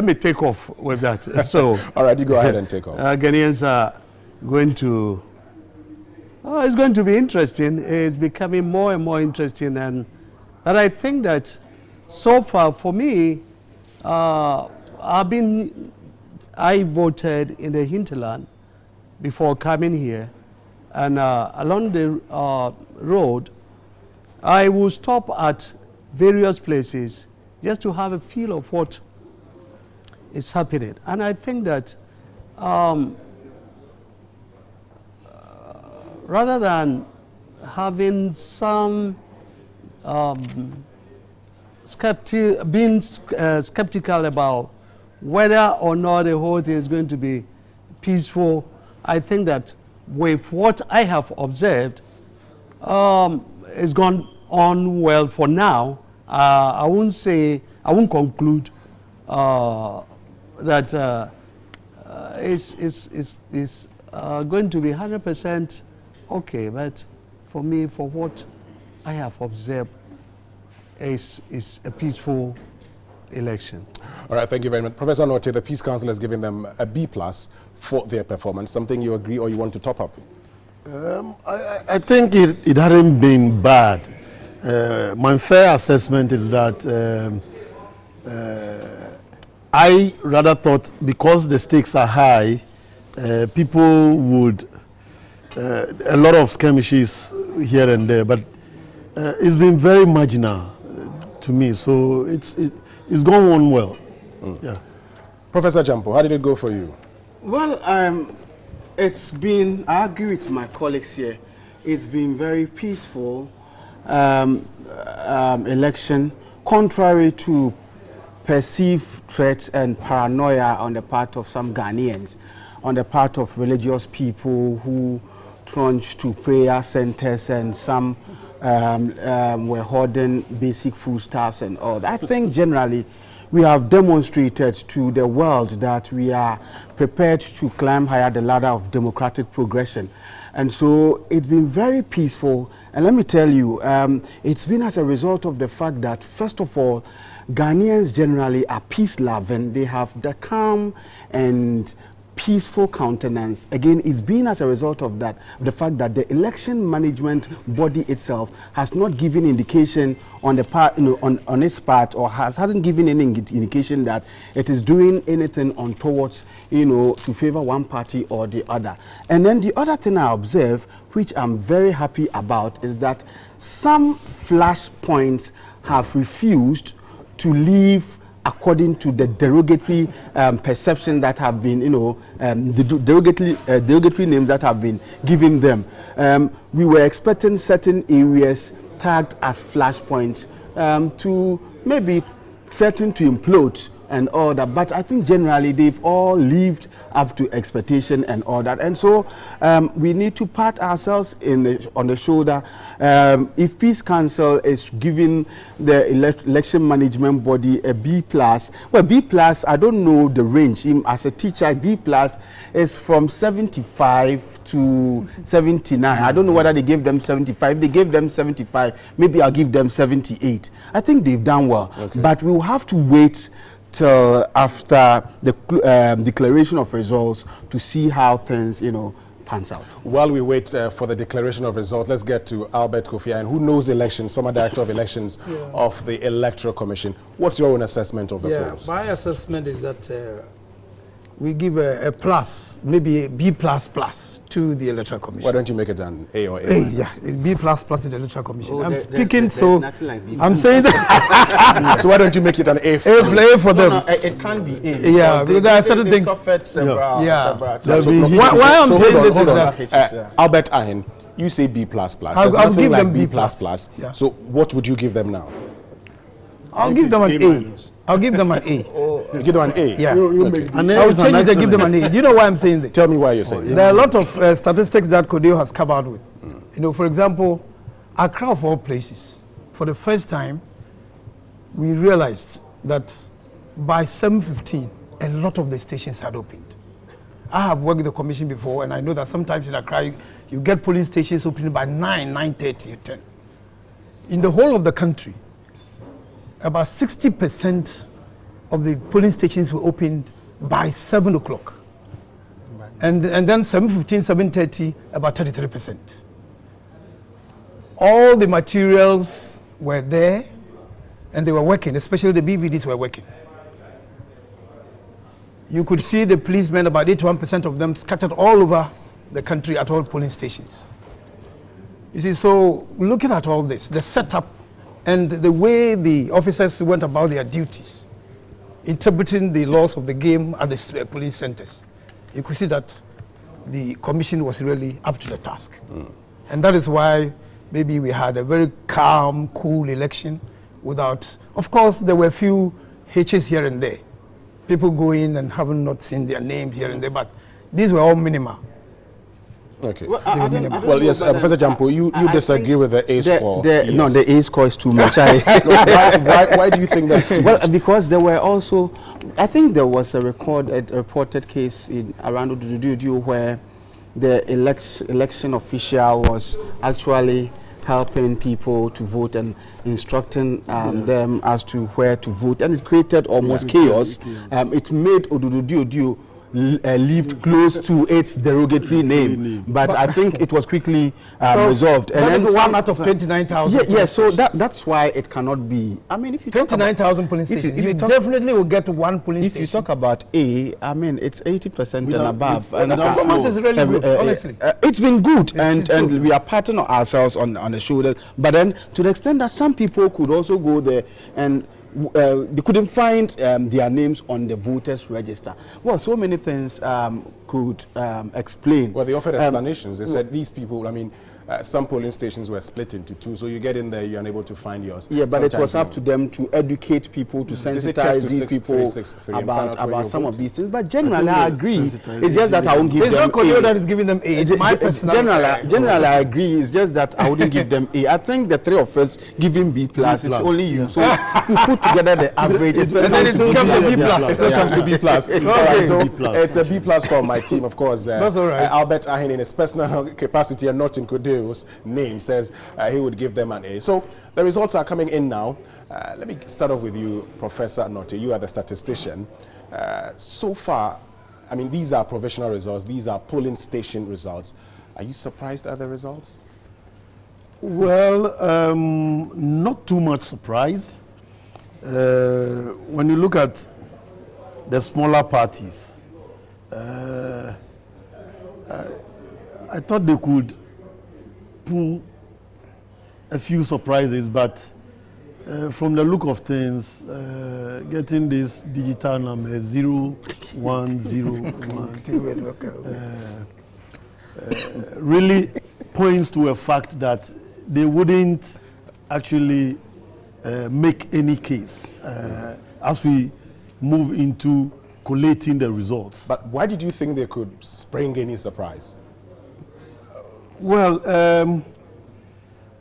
me take off with that. So, all right, you go ahead and take off. Ghanaians are going to... Oh, it's going to be interesting. It's becoming more and more interesting. But I think that so far, for me, I voted in the hinterland before coming here, and along the road, I will stop at various places just to have a feel of what is happening. And I think that rather than having some being skeptical about whether or not the whole thing is going to be peaceful, I think that with what I have observed, it's gone on well for now. I won't conclude that it's going to be 100% okay, but for me, for what I have observed, is a peaceful election. All right, thank you very much. Professor Norte, the Peace Council has given them a B+ for their performance. Something you agree or you want to top up? I think it hadn't been bad. My fair assessment is that I rather thought because the stakes are high, people would, a lot of skirmishes here and there, but it's been very marginal to me, so it's gone on well. Yeah. Professor Jampo, how did it go for you? Well, it's been, I agree with my colleagues here, it's been very peaceful election, contrary to perceived threats and paranoia on the part of some Ghanaians, on the part of religious people who trudged to prayer centers, and some were hoarding basic foodstuffs and all that. I think generally we have demonstrated to the world that we are prepared to climb higher the ladder of democratic progression. And so it's been very peaceful. And let me tell you, it's been as a result of the fact that, first of all, Ghanaians generally are peace-loving. They have the calm and peaceful countenance. Again, it's been as a result of that, the fact that the election management body itself has not given indication on the part, on its part, or hasn't given any indication that it is doing anything untowards, to favor one party or the other. And then the other thing I observe, which I'm very happy about, is that some flashpoints have refused to leave according to the derogatory perception that have been, the derogatory names that have been given them. We were expecting certain areas tagged as flashpoints to maybe threaten to implode and all that, but I think generally they've all lived up to expectation and all that. And so we need to pat ourselves on the shoulder. If Peace Council is giving the election management body a B+, well, B+, I don't know the range. As a teacher, B+ is from 75 to 79. I don't know whether they gave them 75. They gave them 75. Maybe I'll give them 78. I think they've done well. Okay. But we will have to wait till after the declaration of results to see how things, pans out. While we wait for the declaration of results, let's get to Albert Kofi Ayin, who knows elections, former director of elections of the Electoral Commission. What's your own assessment of the polls? My assessment is that we give a plus, maybe a B++ to the Electoral Commission. Why don't you make it an A or A? Yeah, B++ to the Electoral Commission. I'm speaking, so I'm saying that. So why don't you make it an A? A for them. No, it can't be A. Yeah, because there are certain things. Why I'm saying this is that Albert Ayin, you say B++. I'll give them B++. Yeah. So what would you give them now? I'll give them an A. I'll give them an A. You give them an A? Yeah. Okay. I will change it and give them an A. Do you know why I'm saying this? Tell me why you're saying that. There are a lot of statistics that Kodeo has come out with. For example, Accra of all places, for the first time, we realized that by 7:15, a lot of the stations had opened. I have worked with the commission before, and I know that sometimes in Accra, you get polling stations opening by 9, 9:30, 10. In the whole of the country, about 60% of the polling stations were opened by 7 o'clock. Right. And then 7:15, 7:30, about 33%. All the materials were there and they were working, especially the BVDs were working. You could see the policemen, about 81% of them scattered all over the country at all polling stations. You see, so looking at all this, the setup and the way the officers went about their duties, interpreting the laws of the game at the police centers, you could see that the commission was really up to the task. And that is why maybe we had a very calm, cool election without, of course, there were a few hitches here and there. People go in and haven't not seen their names here and there, but these were all minimal. Okay. Well, yes, Professor Jampo, you disagree with the A score. Yes. No, the A score is too much. Why do you think that's too much? Well, because there were also, I think there was a reported case in around Udududu where the election official was actually helping people to vote and instructing them as to where to vote, and it created almost chaos. It made Udududu lived close to its derogatory name, but I think it was quickly resolved. And that is 1 out of 29,000. Yeah, so that's why it cannot be. I mean, if you 29,000 police stations, you definitely will get one police station. If you talk about A, I mean, it's 80% and above. And the performance is really good, honestly. It's been good, and we are patting ourselves on the shoulder. But then, to the extent that some people could also go there and they couldn't find their names on the voters register. Well, so many things could explain. Well, they offered explanations. They said these people, I mean, some polling stations were split into two, so you get in there, you're unable to find yours. Yeah, but it was up to them to educate people, to sensitize these people about some of these things. But generally, I agree. It's just that I won't give them A. It's not that is giving them A. It's my personal. Generally, I agree. It's just that I wouldn't give them A. I think the three of us giving B+. It's only you. So if we put together the average, and then it comes to B+. It still comes to B+. Alright, so it's a B+ for my team, of course. That's all right. Albert Ahin, in his personal capacity and not in Kodeo's name, says he would give them an A. So the results are coming in now. Let me start off with you, Professor Note. You are the statistician. So far, I mean, these are provisional results. These are polling station results. Are you surprised at the results? Well, not too much surprise. When you look at the smaller parties, I thought they could pull a few surprises, but from the look of things, getting this digital number 0101 really points to a fact that they wouldn't actually make any case as we move into collating the results. But why did you think they could spring any surprise? Well,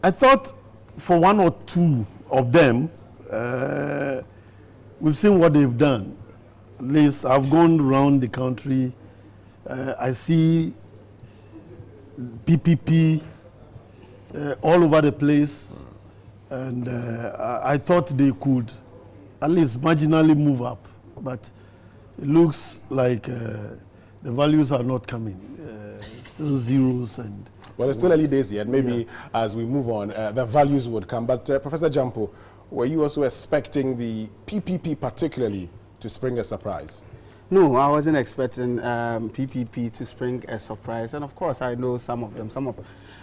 I thought for one or two of them, we've seen what they've done. At least I've gone around the country. I see PPP all over the place, and I thought they could at least marginally move up, but it looks like the values are not coming. Still zeros and. Well, it's still early days yet. Maybe as we move on, the values would come. But Professor Jampo, were you also expecting the PPP particularly to spring a surprise? No, I wasn't expecting PPP to spring a surprise. And of course, I know some of them, some of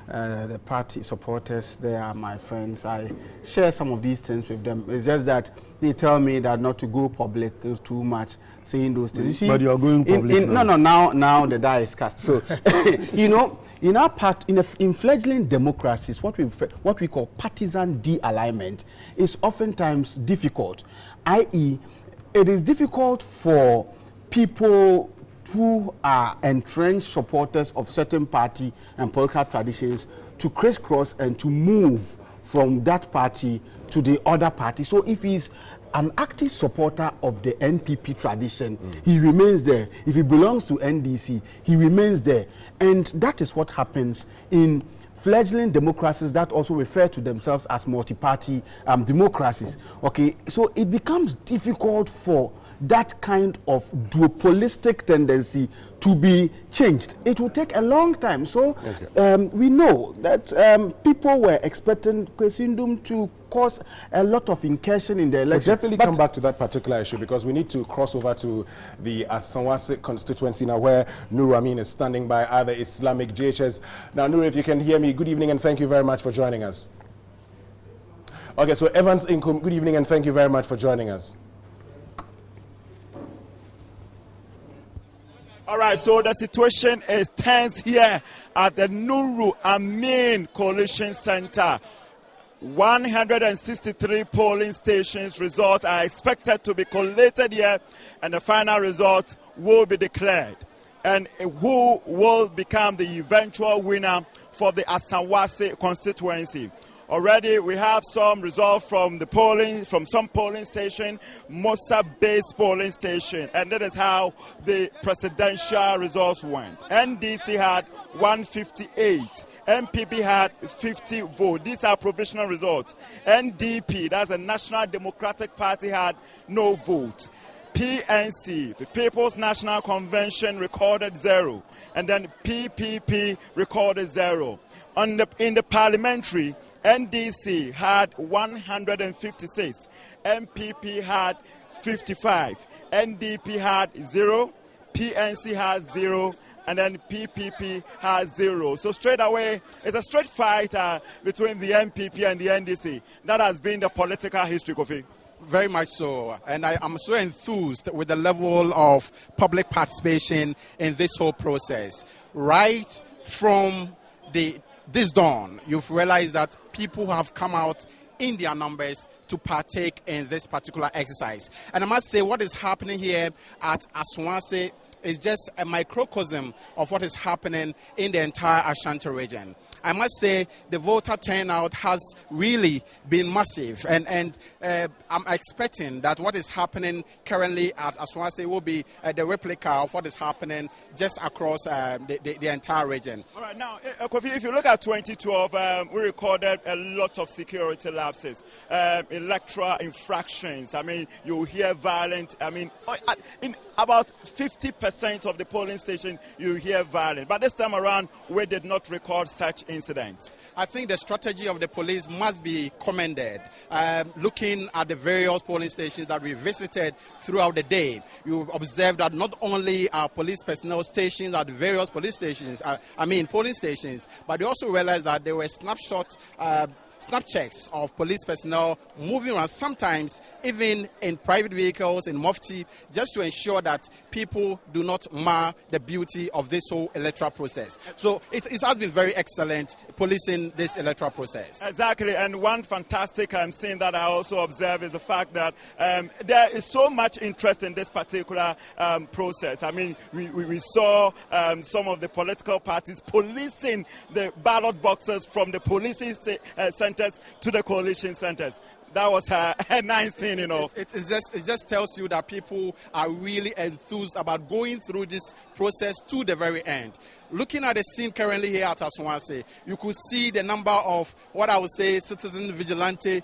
the party supporters, they are my friends. I share some of these things with them. It's just that they tell me that not to go public too much, saying those things. But you are going public now the die is cast. So, you know, in our part, in fledgling democracies, what we call partisan de-alignment is oftentimes difficult, i.e., it is difficult for people who are entrenched supporters of certain party and political traditions to crisscross and to move from that party to the other party. So if he's an active supporter of the NPP tradition, he remains there. If he belongs to NDC, he remains there. And that is what happens in fledgling democracies that also refer to themselves as multi-party democracies. Okay, so it becomes difficult for that kind of duopolistic tendency to be changed. It will take a long time. So we know that people were expecting Kwesindum to cause a lot of incursion in the election. We'll definitely come back to that particular issue because we need to cross over to the Asawase constituency now where Nur Amin is standing by other Islamic JHs. Now, Nur, if you can hear me, good evening and thank you very much for joining us. Okay, so Evans Inkum, good evening and thank you very much for joining us. All right, so the situation is tense here at the Nuru Amin Coalition Center. 163 polling stations results are expected to be collated here, and the final result will be declared. And who will become the eventual winner for the Asawase constituency? Already we have some results from the polling, from some polling station, Mosa-based polling station, and that is how the presidential results went. NDC had 158, MPP had 50 votes. These are provisional results. NDP, that's the National Democratic Party, had no vote. PNC, the People's National Convention, recorded 0, and then PPP recorded 0. In the parliamentary, NDC had 156, MPP had 55, NDP had 0, PNC had 0, and then PPP has 0. So straight away, it's a straight fight between the MPP and the NDC. That has been the political history, Kofi. Very much so, and I am so enthused with the level of public participation in this whole process. Right from this dawn, you've realized that people have come out in their numbers to partake in this particular exercise. And I must say, what is happening here at Asawase is just a microcosm of what is happening in the entire Ashanti region. I must say the voter turnout has really been massive, and I'm expecting that what is happening currently at Asawase will be the replica of what is happening just across the entire region. All right, now, Kofi, if you look at 2012, we recorded a lot of security lapses, electoral infractions. I mean, you hear violent, in about 50% of the polling station, you hear violence. But this time around, we did not record such incidents. I think the strategy of the police must be commended. Looking at the various polling stations that we visited throughout the day, you observe that not only are police personnel stationed at various police stations, polling stations, but they also realized that there were snap checks of police personnel moving around, sometimes even in private vehicles, in mufti, just to ensure that people do not mar the beauty of this whole electoral process. So it has been very excellent policing this electoral process. Exactly, and one fantastic thing that I also observe is the fact that there is so much interest in this particular process. I mean, we saw some of the political parties policing the ballot boxes from the policing centers to the coalition centers. That was a nice thing, you know. It just tells you that people are really enthused about going through this process to the very end. Looking at the scene currently here at Asawase, you could see the number of what I would say citizen vigilante.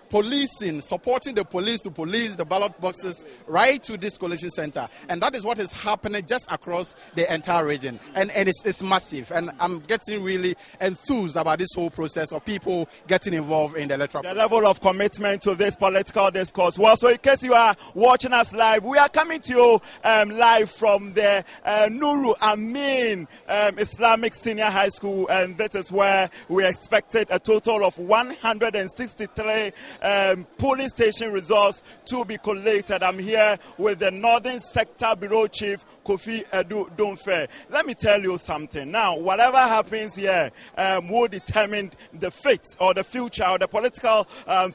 Policing, supporting the police to police the ballot boxes right to this coalition center. And that is what is happening just across the entire region. And it's massive. And I'm getting really enthused about this whole process of people getting involved in the electoral process. The level of commitment to this political discourse. Well, so in case you are watching us live, we are coming to you live from the Nuru Amin Islamic Senior High School. And this is where we expected a total of 163 polling station results to be collated. I'm here with the Northern Sector Bureau Chief Kofi Edu Domfe. Let me tell you something. Now, whatever happens here will determine the fate or the future or the political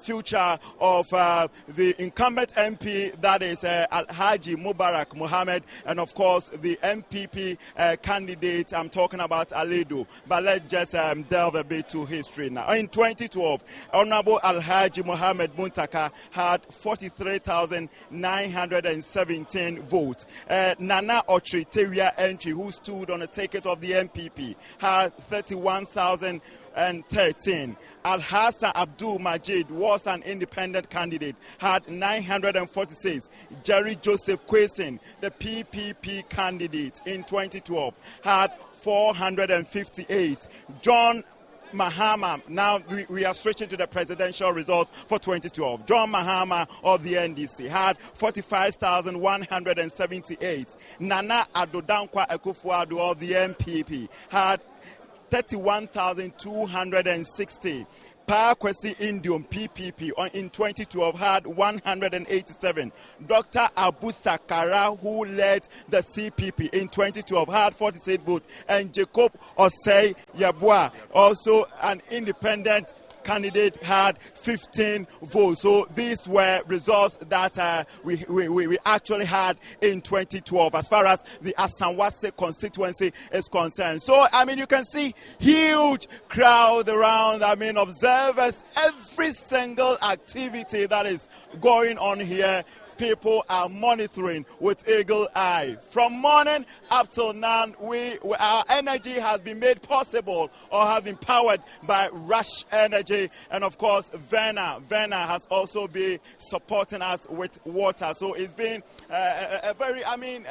future of the incumbent MP, that is Alhaji Mubarak Mohammed, and of course the MPP candidate. I'm talking about Alidu. But let's just delve a bit to history now. In 2012, Honorable Alhaji Mohammed Muntaka had 43,917 votes. Nana Ochri Teria Entry, who stood on the ticket of the MPP, had 31,013. Al-Hassan Abdul Majid was an independent candidate, had 946. Jerry Joseph Kwesin, the PPP candidate in 2012, had 458. John Mahama, now we are switching to the presidential results for 2012. John Mahama of the NDC had 45,178. Nana Adodankwa Akufo-Addo of the MPP had 31,260. Pa Kwesi Indium PPP in 2012 had 187. Dr. Abu Sakara, who led the CPP in 2012, had 46 votes. And Jacob Osei Yabua, also an independent candidate, had 15 votes. So these were results that we actually had in 2012 as far as the Asawase constituency is concerned. So, I mean, you can see huge crowd around, I mean, observers, every single activity that is going on here. People are monitoring with eagle eye. From morning up till now, our energy has been made possible or has been powered by Rush Energy, and of course, Verna has also been supporting us with water. So it's been a very, I mean,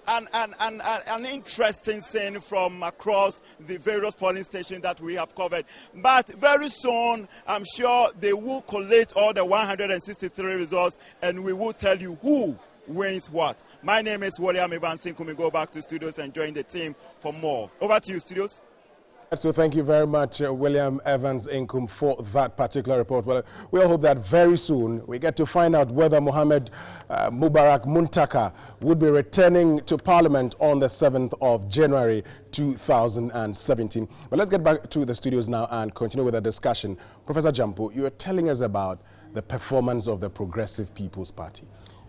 an interesting scene from across the various polling stations that we have covered. But very soon, I'm sure they will collate all the 163 results, and we will tell you who wins what. My name is William Evans. We go back to studios and join the team for more. Over to you, studios. So thank you very much, William Evans Inkum, for that particular report. Well, we all hope that very soon we get to find out whether Mohammed Mubarak Muntaka would be returning to Parliament on the 7th of January 2017. But let's get back to the studios now and continue with the discussion. Professor Jampo, you were telling us about the performance of the Progressive People's Party.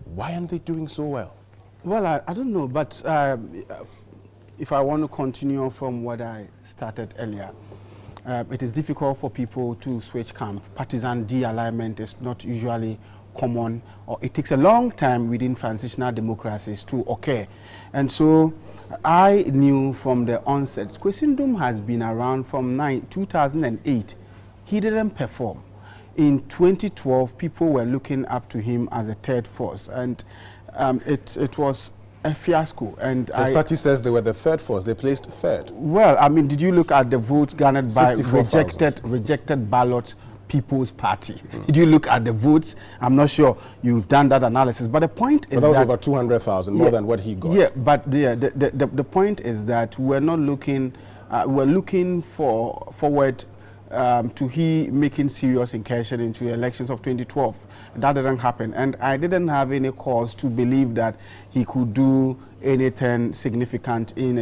Why aren't they doing so well? Well, I don't know, but if I want to continue from what I started earlier, it is difficult for people to switch camp. Partisan de-alignment is not usually common, or it takes a long time within transitional democracies to occur. And so I knew from the onset, Kwesi Ndum has been around from 2008. He didn't perform. In 2012, people were looking up to him as a third force, and it was a fiasco. And his party says they were the third force. They placed third. Well, I mean, did you look at the votes garnered by rejected ballot People's Party? Did you look at the votes? I'm not sure you've done that analysis, but the point is that was over 200,000, more than what he got. Yeah, but the point is that we're not looking. We're looking forward to he making serious incursion into the elections of 2012. That didn't happen, and I didn't have any cause to believe that he could do anything significant in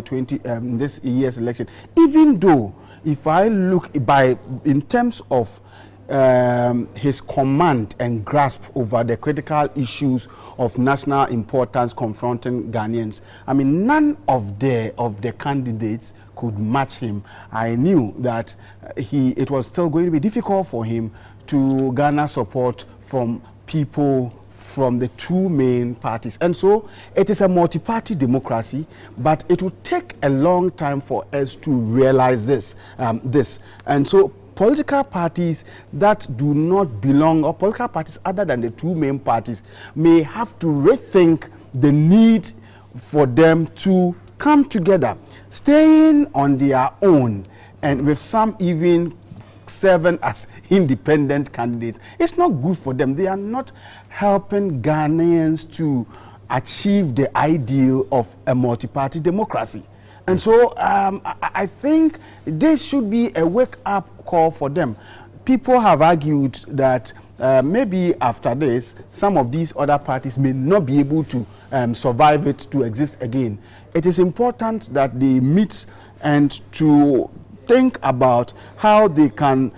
this year's election. Even though, if I look in terms of his command and grasp over the critical issues of national importance confronting Ghanaians, I mean, none of the candidates could match him. I knew that it was still going to be difficult for him to garner support from people from the two main parties. And so it is a multi-party democracy, but it will take a long time for us to realize this. And so political parties that do not belong, or political parties other than the two main parties, may have to rethink the need for them to come together, staying on their own, and with some even serving as independent candidates. It's not good for them. They are not helping Ghanaians to achieve the ideal of a multi-party democracy. And so I think this should be a wake-up call for them. People have argued that maybe after this, some of these other parties may not be able to survive it to exist again. It is important that they meet and to think about how they can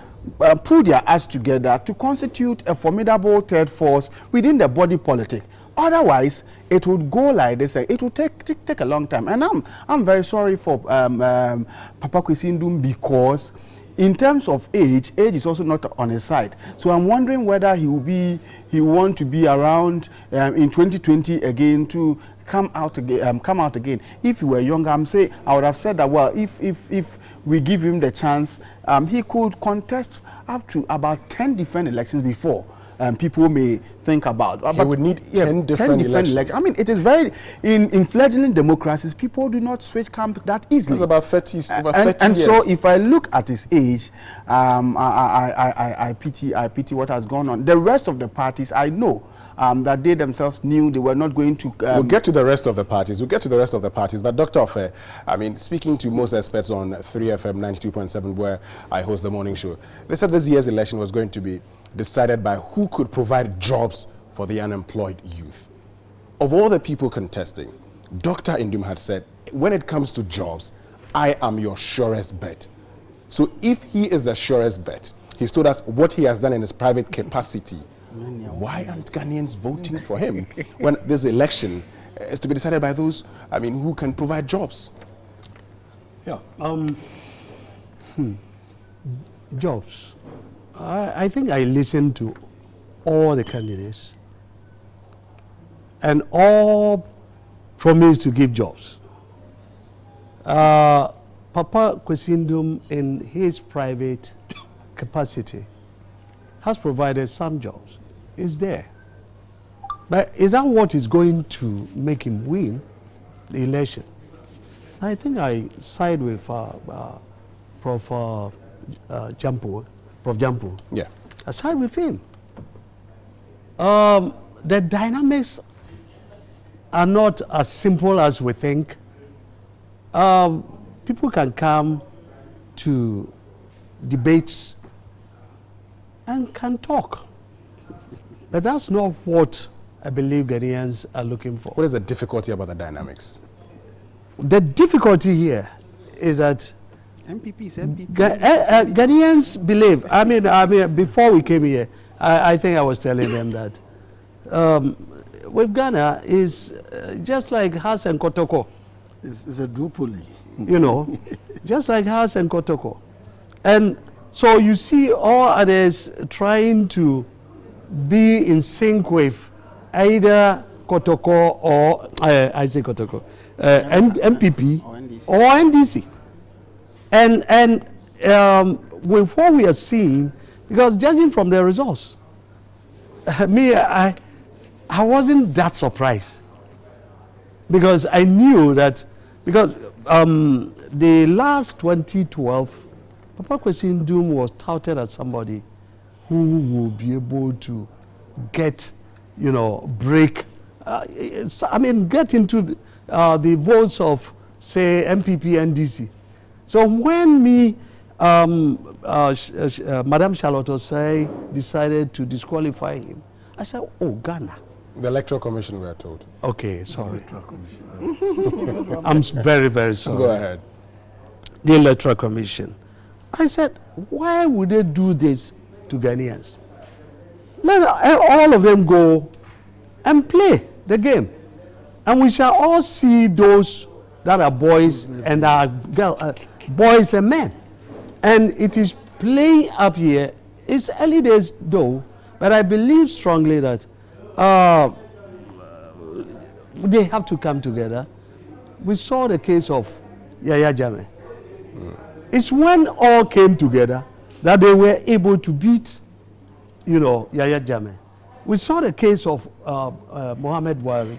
put their acts together to constitute a formidable third force within the body politic. Otherwise, it would go like this. It would take a long time. And I'm very sorry for Papa Kwesi Ndum, because in terms of age is also not on his side. So I'm wondering whether he want to be around in 2020 again to come out again. If he were younger, I would have said that, well, if we give him the chance, he could contest up to about 10 different elections before people may think about. But we need 10 different elections. I mean, it is very, in fledgling democracies, people do not switch camp that easily. It's about 30 years. And so if I look at his age, I pity what has gone on. The rest of the parties, I know that they themselves knew they were not going to... we'll get to the rest of the parties. But Dr. Ofe, I mean, speaking to most experts on 3FM 92.7, where I host the morning show, they said this year's election was going to be decided by who could provide jobs for the unemployed youth. Of all the people contesting, Dr. Indum had said, when it comes to jobs, I am your surest bet. So if he is the surest bet, he's told us what he has done in his private capacity. Why aren't Ghanaians voting for him when this election is to be decided by those, I mean, who can provide jobs? Yeah. Jobs. I think I listened to all the candidates and all promised to give jobs. Papa Kwesindum, in his private capacity, has provided some jobs. Is there. But is that what is going to make him win the election? I think I side with Prof. Jampo. Yeah. I side with him. The dynamics are not as simple as we think. People can come to debates and can talk. But that's not what I believe Ghanaians are looking for. What is the difficulty about the dynamics? The difficulty here is that Ghanaians believe, I mean, before we came here, I think I was telling them that with Ghana is just like Has and Kotoko. It's a duopoly. You know, just like Has and Kotoko. And so you see all others trying to be in sync with either Kotoko or, I say Kotoko, MPP or NDC. And with what we are seeing, because judging from the results, I wasn't that surprised. Because I knew that, because the last 2012, Papa Kwesindum was touted as somebody who will be able to get, break, get into the votes of, say, MPP and DC. So when Madam Charlotte Osei decided to disqualify him, I said, oh, Ghana. The Electoral Commission, we are told. Okay, sorry. I'm very, very sorry. Go ahead. The Electoral Commission. I said, why would they do this to Ghanaians? Let all of them go and play the game. And we shall all see those that are boys and are boys and men. And it is playing up here. It's early days though, but I believe strongly that they have to come together. We saw the case of Yaya Jammeh. It's when all came together that they were able to beat, Yaya Jammeh. We saw the case of Mohamed Buhari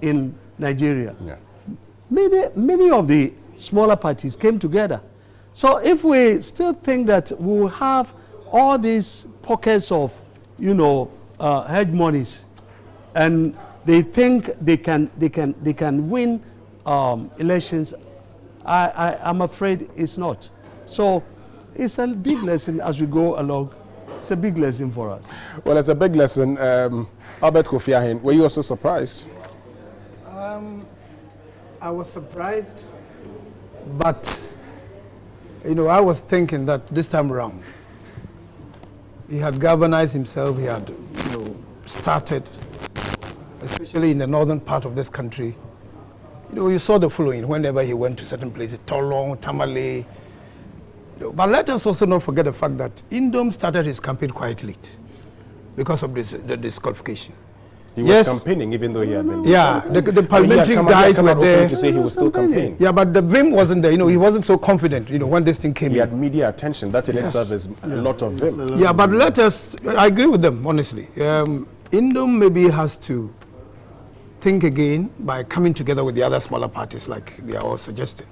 in Nigeria. Yeah. Many of the smaller parties came together. So if we still think that we will have all these pockets of, hegemonies, and they think they can win elections, I'm afraid it's not. So it's a big lesson as we go along. It's a big lesson for us. Well, it's a big lesson. Albert Kofi Ahin, were you also surprised? I was surprised, but I was thinking that this time around, he had galvanized himself. He had, started, especially in the northern part of this country. You saw the following whenever he went to certain places: Tolong, Tamale. But let us also not forget the fact that Indom started his campaign quite late because of the disqualification. He was campaigning even though he had been... Yeah, the parliamentary guys were there. To say he was still campaigning. Yeah, but the vim wasn't there. He wasn't so confident, when this thing came in. He had media attention. That in itself is a lot of vim. Yeah, but I agree with them, honestly. Indom maybe has to think again by coming together with the other smaller parties like they are all suggesting.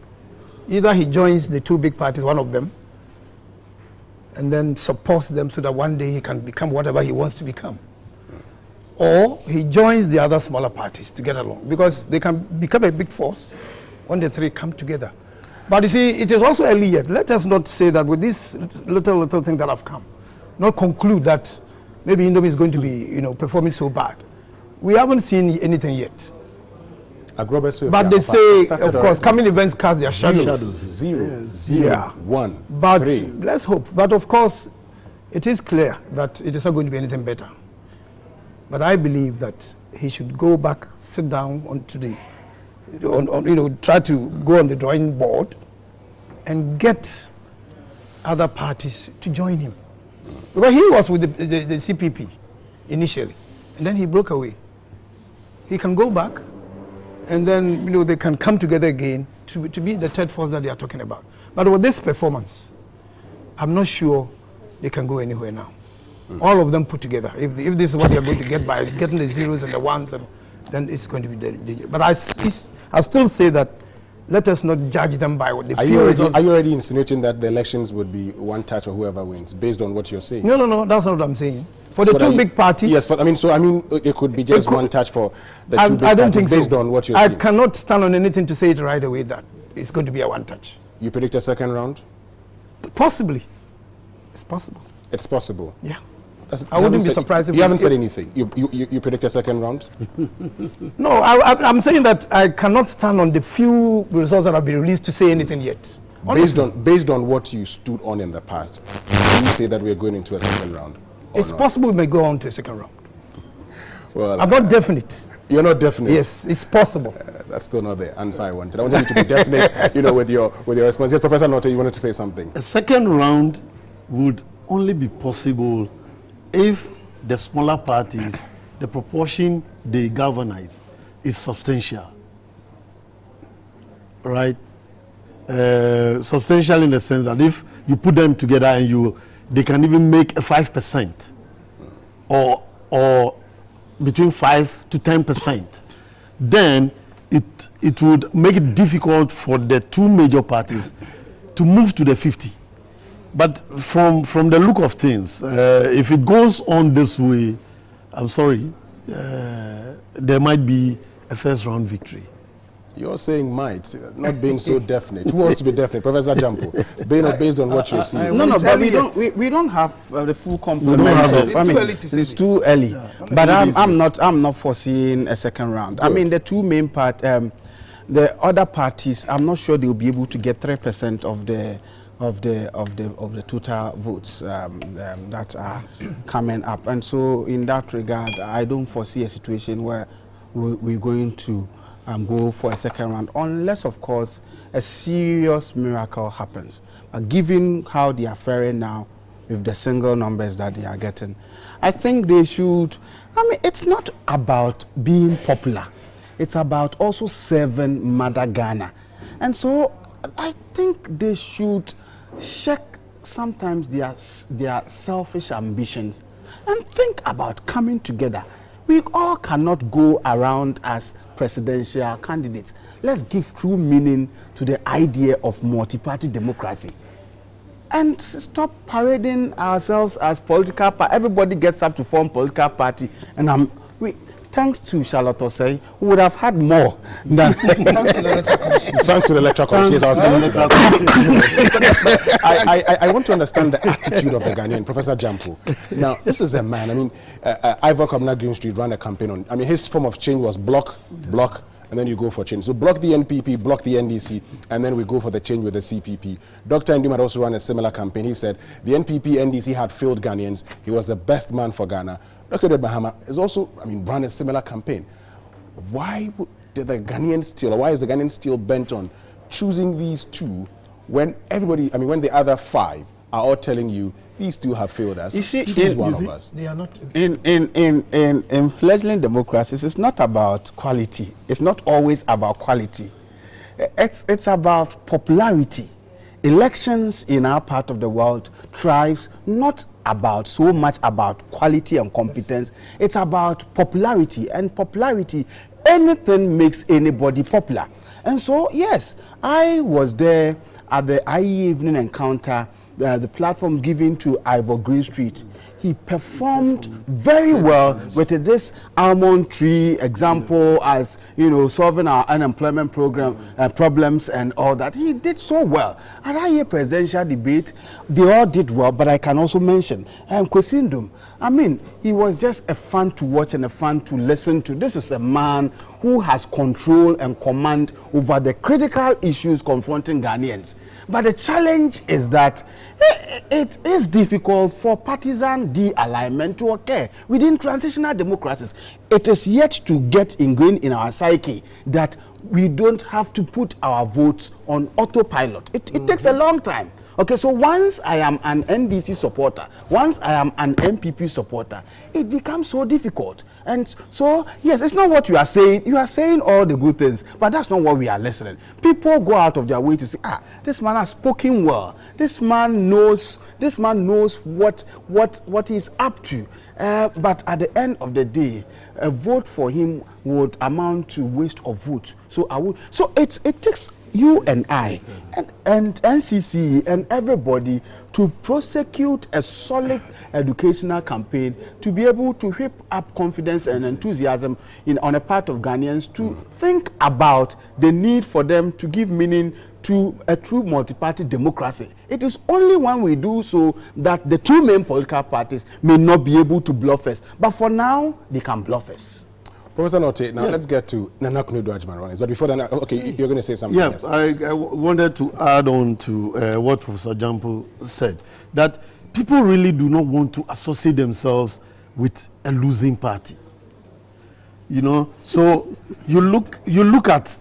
Either he joins the two big parties, one of them, and then supports them so that one day he can become whatever he wants to become. Or he joins the other smaller parties to get along, because they can become a big force when the three come together. But you see, it is also early yet. Let us not say that with this little thing that have come, not conclude that maybe Indom is going to be, performing so bad. We haven't seen anything yet. But they say, of course, coming events cast their shadows. 0, 1, but 3. Let's hope. But of course, it is clear that it is not going to be anything better. But I believe that he should go back, sit down onto the, try to go on the drawing board and get other parties to join him. Because he was with the CPP initially, and then he broke away. He can go back, and then they can come together again to be the third force that they are talking about. But with this performance, I'm not sure they can go anywhere now. All of them put together. If this is what they're going to get by getting the zeros and the ones, then it's going to be dangerous. But I still say that let us not judge them by what they feel. Are you already insinuating that the elections would be one touch for whoever wins, based on what you're saying? No, that's not what I'm saying. For the two big parties. Yes, it could be just one touch for the two big parties based on what you're saying. I cannot stand on anything to say it right away that it's going to be a one touch. You predict a second round? Possibly. It's possible. It's possible? Yeah. I wouldn't be surprised if you haven't said anything. You predict a second round? No, I'm saying that I cannot stand on the few results that have been released to say anything yet. Based on what you stood on in the past, do you say that we're going into a second round? It's possible we may go on to a second round. Well, I'm not definite. You're not definite? Yes, it's possible. That's still not the answer I wanted. I wanted you to be definite, with your response. Yes, Professor Notte, you wanted to say something. A second round would only be possible if the smaller parties, the proportion they galvanize is substantial, right? Substantial in the sense that if you put them together and they can even make a 5% or between 5 to 10%, then it would make it difficult for the two major parties to move to the 50. But from the look of things, if it goes on this way, I'm sorry, there might be a first round victory. You're saying might, not being so definite. Who wants to be definite? Professor Jampo, based on what you're seeing. No, but we don't have the full complement of, it's too early. Yeah. But I'm not foreseeing a second round. Good. I mean, the two main the other parties, I'm not sure they'll be able to get 3% of the total votes that are coming up. And so in that regard, I don't foresee a situation where we're going to go for a second round, unless, of course, a serious miracle happens. But given how they are faring now with the single numbers that they are getting, I think they should, it's not about being popular. It's about also serving Mother Ghana. And so I think they should check sometimes their selfish ambitions and think about coming together. We all cannot go around as presidential candidates. Let's give true meaning to the idea of multi-party democracy and stop parading ourselves as political party. Everybody gets up to form political party, and thanks to Charlotte Osei, we would have had more than thanks to the Electoral Commission. I want to understand the attitude of the Ghanaian, Professor Jampo. Now, this is a man. Ivor Kwabena Green Street ran a campaign on. His form of change was block, and then you go for change. So block the NPP, block the NDC, and then we go for the change with the CPP. Dr. Ndim had also run a similar campaign. He said the NPP, NDC had failed Ghanaians. He was the best man for Ghana. Dr. Mahama is also, run a similar campaign. Why is the Ghanaian still bent on choosing these two when everybody, when the other five are all telling you these two have failed us. You see, choose one of us. They are not. In fledgling democracies, it's not about quality. It's not always about quality. It's about popularity. Elections in our part of the world thrives not about so much about quality and competence. It's about popularity, and popularity, anything makes anybody popular. And so, yes, I was there at the IE evening encounter, the platform given to Ivor Green Street. He performed very well with this almond tree example, as you know, solving our unemployment program problems and all that. He did so well. At our presidential debate, they all did well, but I can also mention Kwesindum. I mean, he was just a fun to watch and a fun to listen to. This is a man who has control and command over the critical issues confronting Ghanaians. But the challenge is that it is difficult for partisan de-alignment to occur within transitional democracies. It is yet to get ingrained in our psyche that we don't have to put our votes on autopilot. It takes a long time. Okay, so once I am an NDC supporter, once I am an MPP supporter, it becomes so difficult. And so, yes, it's not what you are saying. You are saying all the good things, but that's not what we are listening. People go out of their way to say, this man has spoken well. This man knows what he's up to. But at the end of the day, a vote for him would amount to waste of vote. So it takes you and I and NCC and everybody to prosecute a solid educational campaign to be able to whip up confidence and enthusiasm on a part of Ghanaians to think about the need for them to give meaning to a true multi-party democracy. It is only when we do so that the two main political parties may not be able to bluff us. But for now, they can bluff us. Professor Note, now let's get to Nana Kunudu Ajman. But before that, okay, you're going to say something. Yeah, yes. I wanted to add on to what Professor Jampo said, that people really do not want to associate themselves with a losing party. You know, so you look at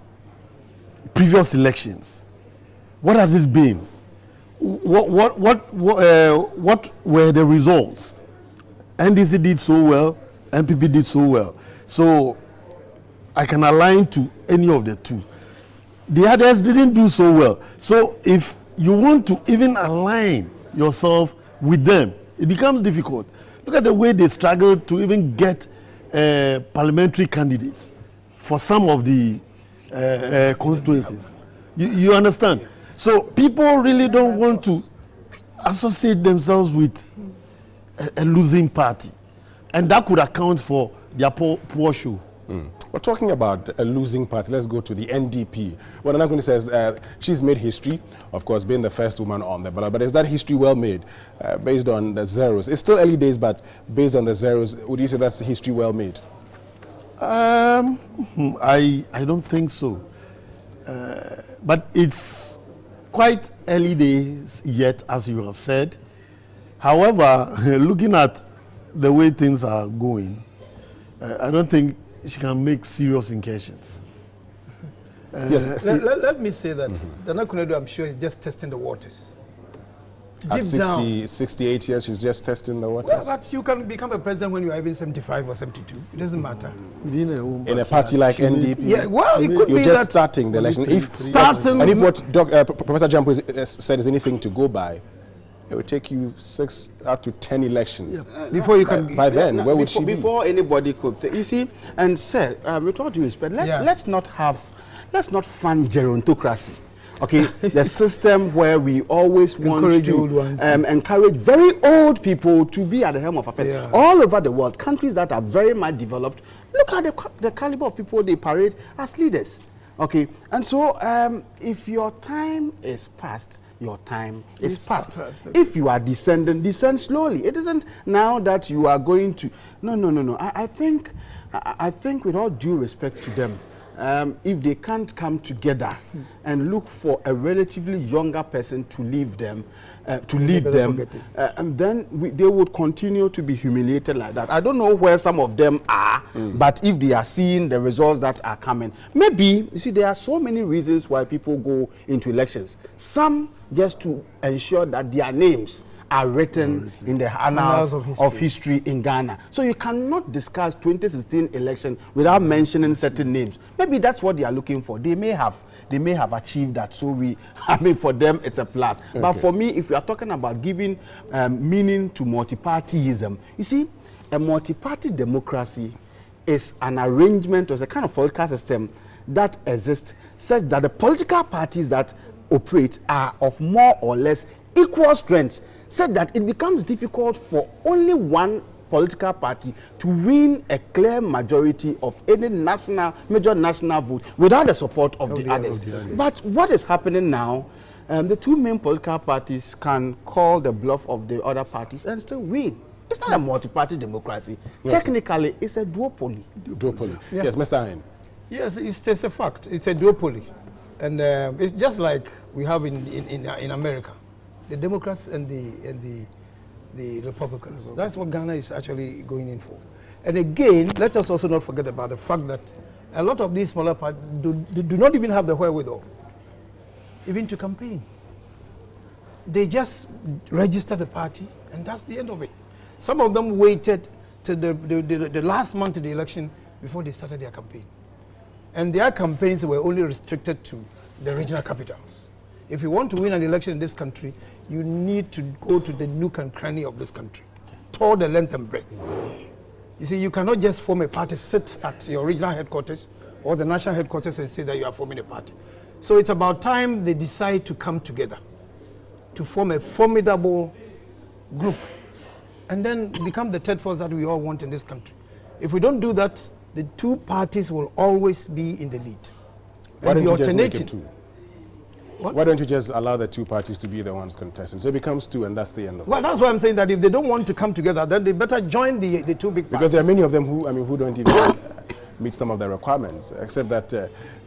previous elections. What has it been? What were the results? NDC did so well, MPP did so well. So I can align to any of the two. The others didn't do so well. So if you want to even align yourself with them, it becomes difficult. Look at the way they struggled to even get parliamentary candidates for some of the constituencies. You understand? So people really don't want to associate themselves with a losing party. And that could account for their poor show. We're talking about a losing party. Let's go to the NDP. Well, Anakuni says she's made history, of course, being the first woman on the ballot. But is that history well made, based on the zeros? It's still early days, but based on the zeros, would you say that's history well made? I don't think so. But it's quite early days yet, as you have said. However, looking at the way things are going, I don't think she can make serious incursions. Yes. Let me say that Nana Kunudu, I'm sure, is just testing the waters. At 68 years, she's just testing the waters. Well, but you can become a president when you are even 75 or 72. It doesn't matter. In a party like NDP? Yeah, well, it could be you're just that starting the election. If what Professor Jampo said is anything to go by, it would take you 6 up to 10 elections. Before you can... By then, where would she be? Before anybody could... You see, and sir, with all due respect, let's not fund gerontocracy. Okay, the system where we always want to encourage very old people to be at the helm of affairs. All over the world, countries that are very much developed, look at the caliber of people they parade as leaders. Okay, and so if your time is past, your time is past. If you are descending, descend slowly. It isn't now that you are going to... No. I think with all due respect to them, if they can't come together and look for a relatively younger person to lead them, and then they would continue to be humiliated like that. I don't know where some of them are, but if they are seeing the results that are coming, maybe, you see, there are so many reasons why people go into elections. Some just to ensure that their names are written in the annals of history in Ghana. So you cannot discuss 2016 election without mentioning certain names. Maybe that's what they are looking for. They may have achieved that. So for them, it's a plus. Okay. But for me, if you are talking about giving meaning to multi-partyism, you see, a multi-party democracy is an arrangement or a kind of political system that exists such that the political parties that operate are of more or less equal strength, such that it becomes difficult for only one political party to win a clear majority of any major national vote without the support of the others. But what is happening now, the two main political parties can call the bluff of the other parties and still win. It's not a multi-party democracy. Okay. Technically, it's a duopoly. Duopoly. Yeah. Yes, Mr. Ayn. Yes, it's just a fact. It's a duopoly. And it's just like we have in America, the Democrats and the Republicans. That's what Ghana is actually going in for. And again, let us also not forget about the fact that a lot of these smaller parties do not even have the wherewithal, even to campaign. They just register the party, and that's the end of it. Some of them waited till the last month of the election before they started their campaign. And their campaigns were only restricted to the regional capitals. If you want to win an election in this country, you need to go to the nook and cranny of this country, tour the length and breadth. You see, you cannot just form a party, sit at your regional headquarters or the national headquarters and say that you are forming a party. So it's about time they decide to come together to form a formidable group and then become the third force that we all want in this country. If we don't do that, the two parties will always be in the lead. Why don't you just make it two? Why don't you just allow the two parties to be the ones contesting? So it becomes two, and that's the end of it. Well, that's why I'm saying that if they don't want to come together, then they better join the two big parties. Because there are many of them who don't even meet some of the requirements, except that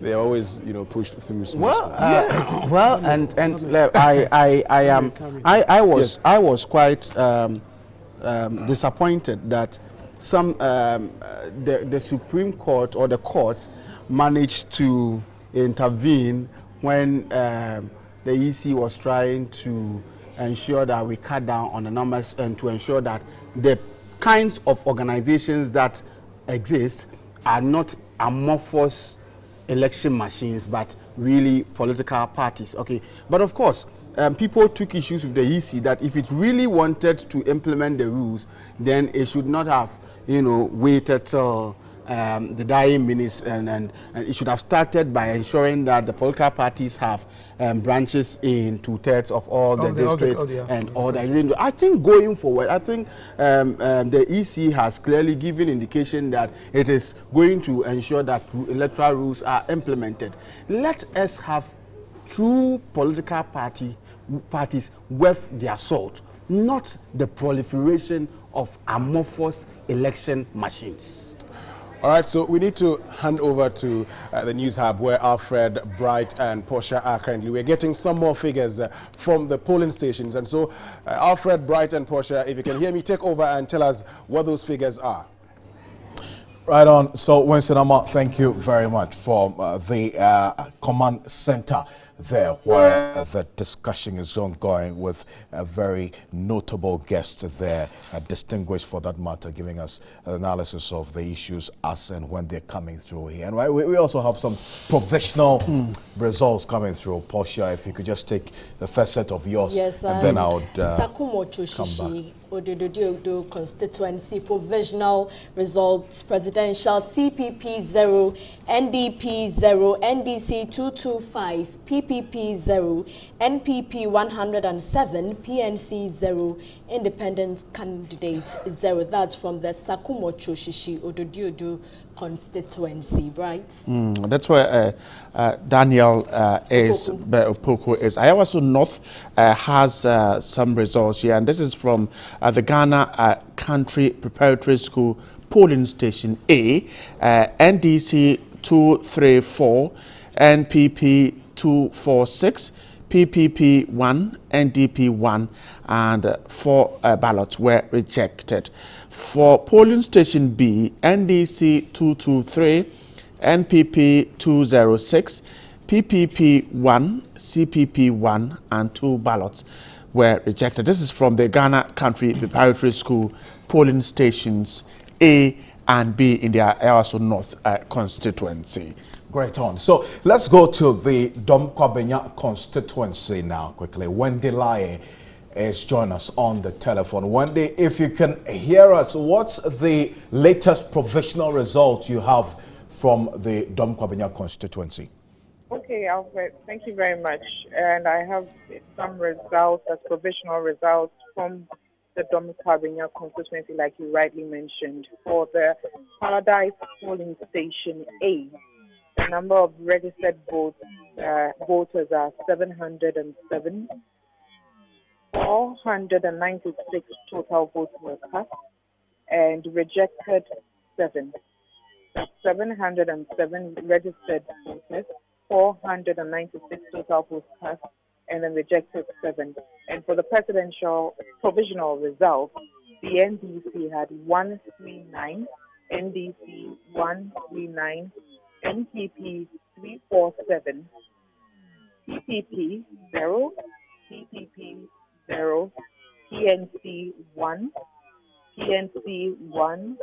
they are always, pushed through. I was quite disappointed that the Supreme Court or the court managed to intervene when the EC was trying to ensure that we cut down on the numbers and to ensure that the kinds of organizations that exist are not amorphous election machines, but really political parties. Okay, but of course, people took issues with the EC that if it really wanted to implement the rules, then it should not have, waited till the dying minutes, and it should have started by ensuring that the political parties have branches in 2/3 of all the districts and all that. I think going forward, the EC has clearly given indication that it is going to ensure that electoral rules are implemented. Let us have true political parties worth their salt, not the proliferation of amorphous election machines. All right, so we need to hand over to the News Hub where Alfred, Bright and Portia are currently. We're getting some more figures from the polling stations. And so, Alfred, Bright and Portia, if you can hear me, take over and tell us what those figures are. Right on. So, Winston Amar, thank you very much for the command center there, where the discussion is ongoing with a very notable guest there, distinguished for that matter, giving us an analysis of the issues as and when they're coming through here. And we also have some provisional results coming through. Portia, if you could just take the first set of yours, yes, and then I would come back. Ododo Constituency provisional results: presidential CPP 0, NDP 0, NDC 225, PPP 0, NPP 107, PNC 0, independent candidate 0. That's from the Sakumo Choshishi Ododo Constituency, right? That's where Daniel Opoku is. Ayawaso North has some results here, and this is from the Ghana Country Preparatory School polling station A, NDC 234, NPP 246, PPP 1, NDP 1, and 4 ballots were rejected. For polling station B, NDC 223, NPP 206, PPP 1, CPP 1, and 2 ballots were rejected. This is from the Ghana Country Preparatory School polling stations A and B in their Ewaso North constituency. Great on. So let's go to the Domkwabenya constituency now quickly. Wendy Laye is joining us on the telephone. Wendy, if you can hear us, what's the latest provisional result you have from the Domkwabenya constituency? Okay, Alfred, thank you very much. And I have some results, as provisional results from the Domkwabenya constituency, like you rightly mentioned. For the Paradise polling station A, the number of registered voters are 707. 496 total votes were cast and rejected 7. 707 registered voters, 496 total votes cast, and then rejected 7. And for the presidential provisional result, the NDC had 139, NDC 139, NPP 347, PPP 0, PPP 0, PNC 1, PNC 1,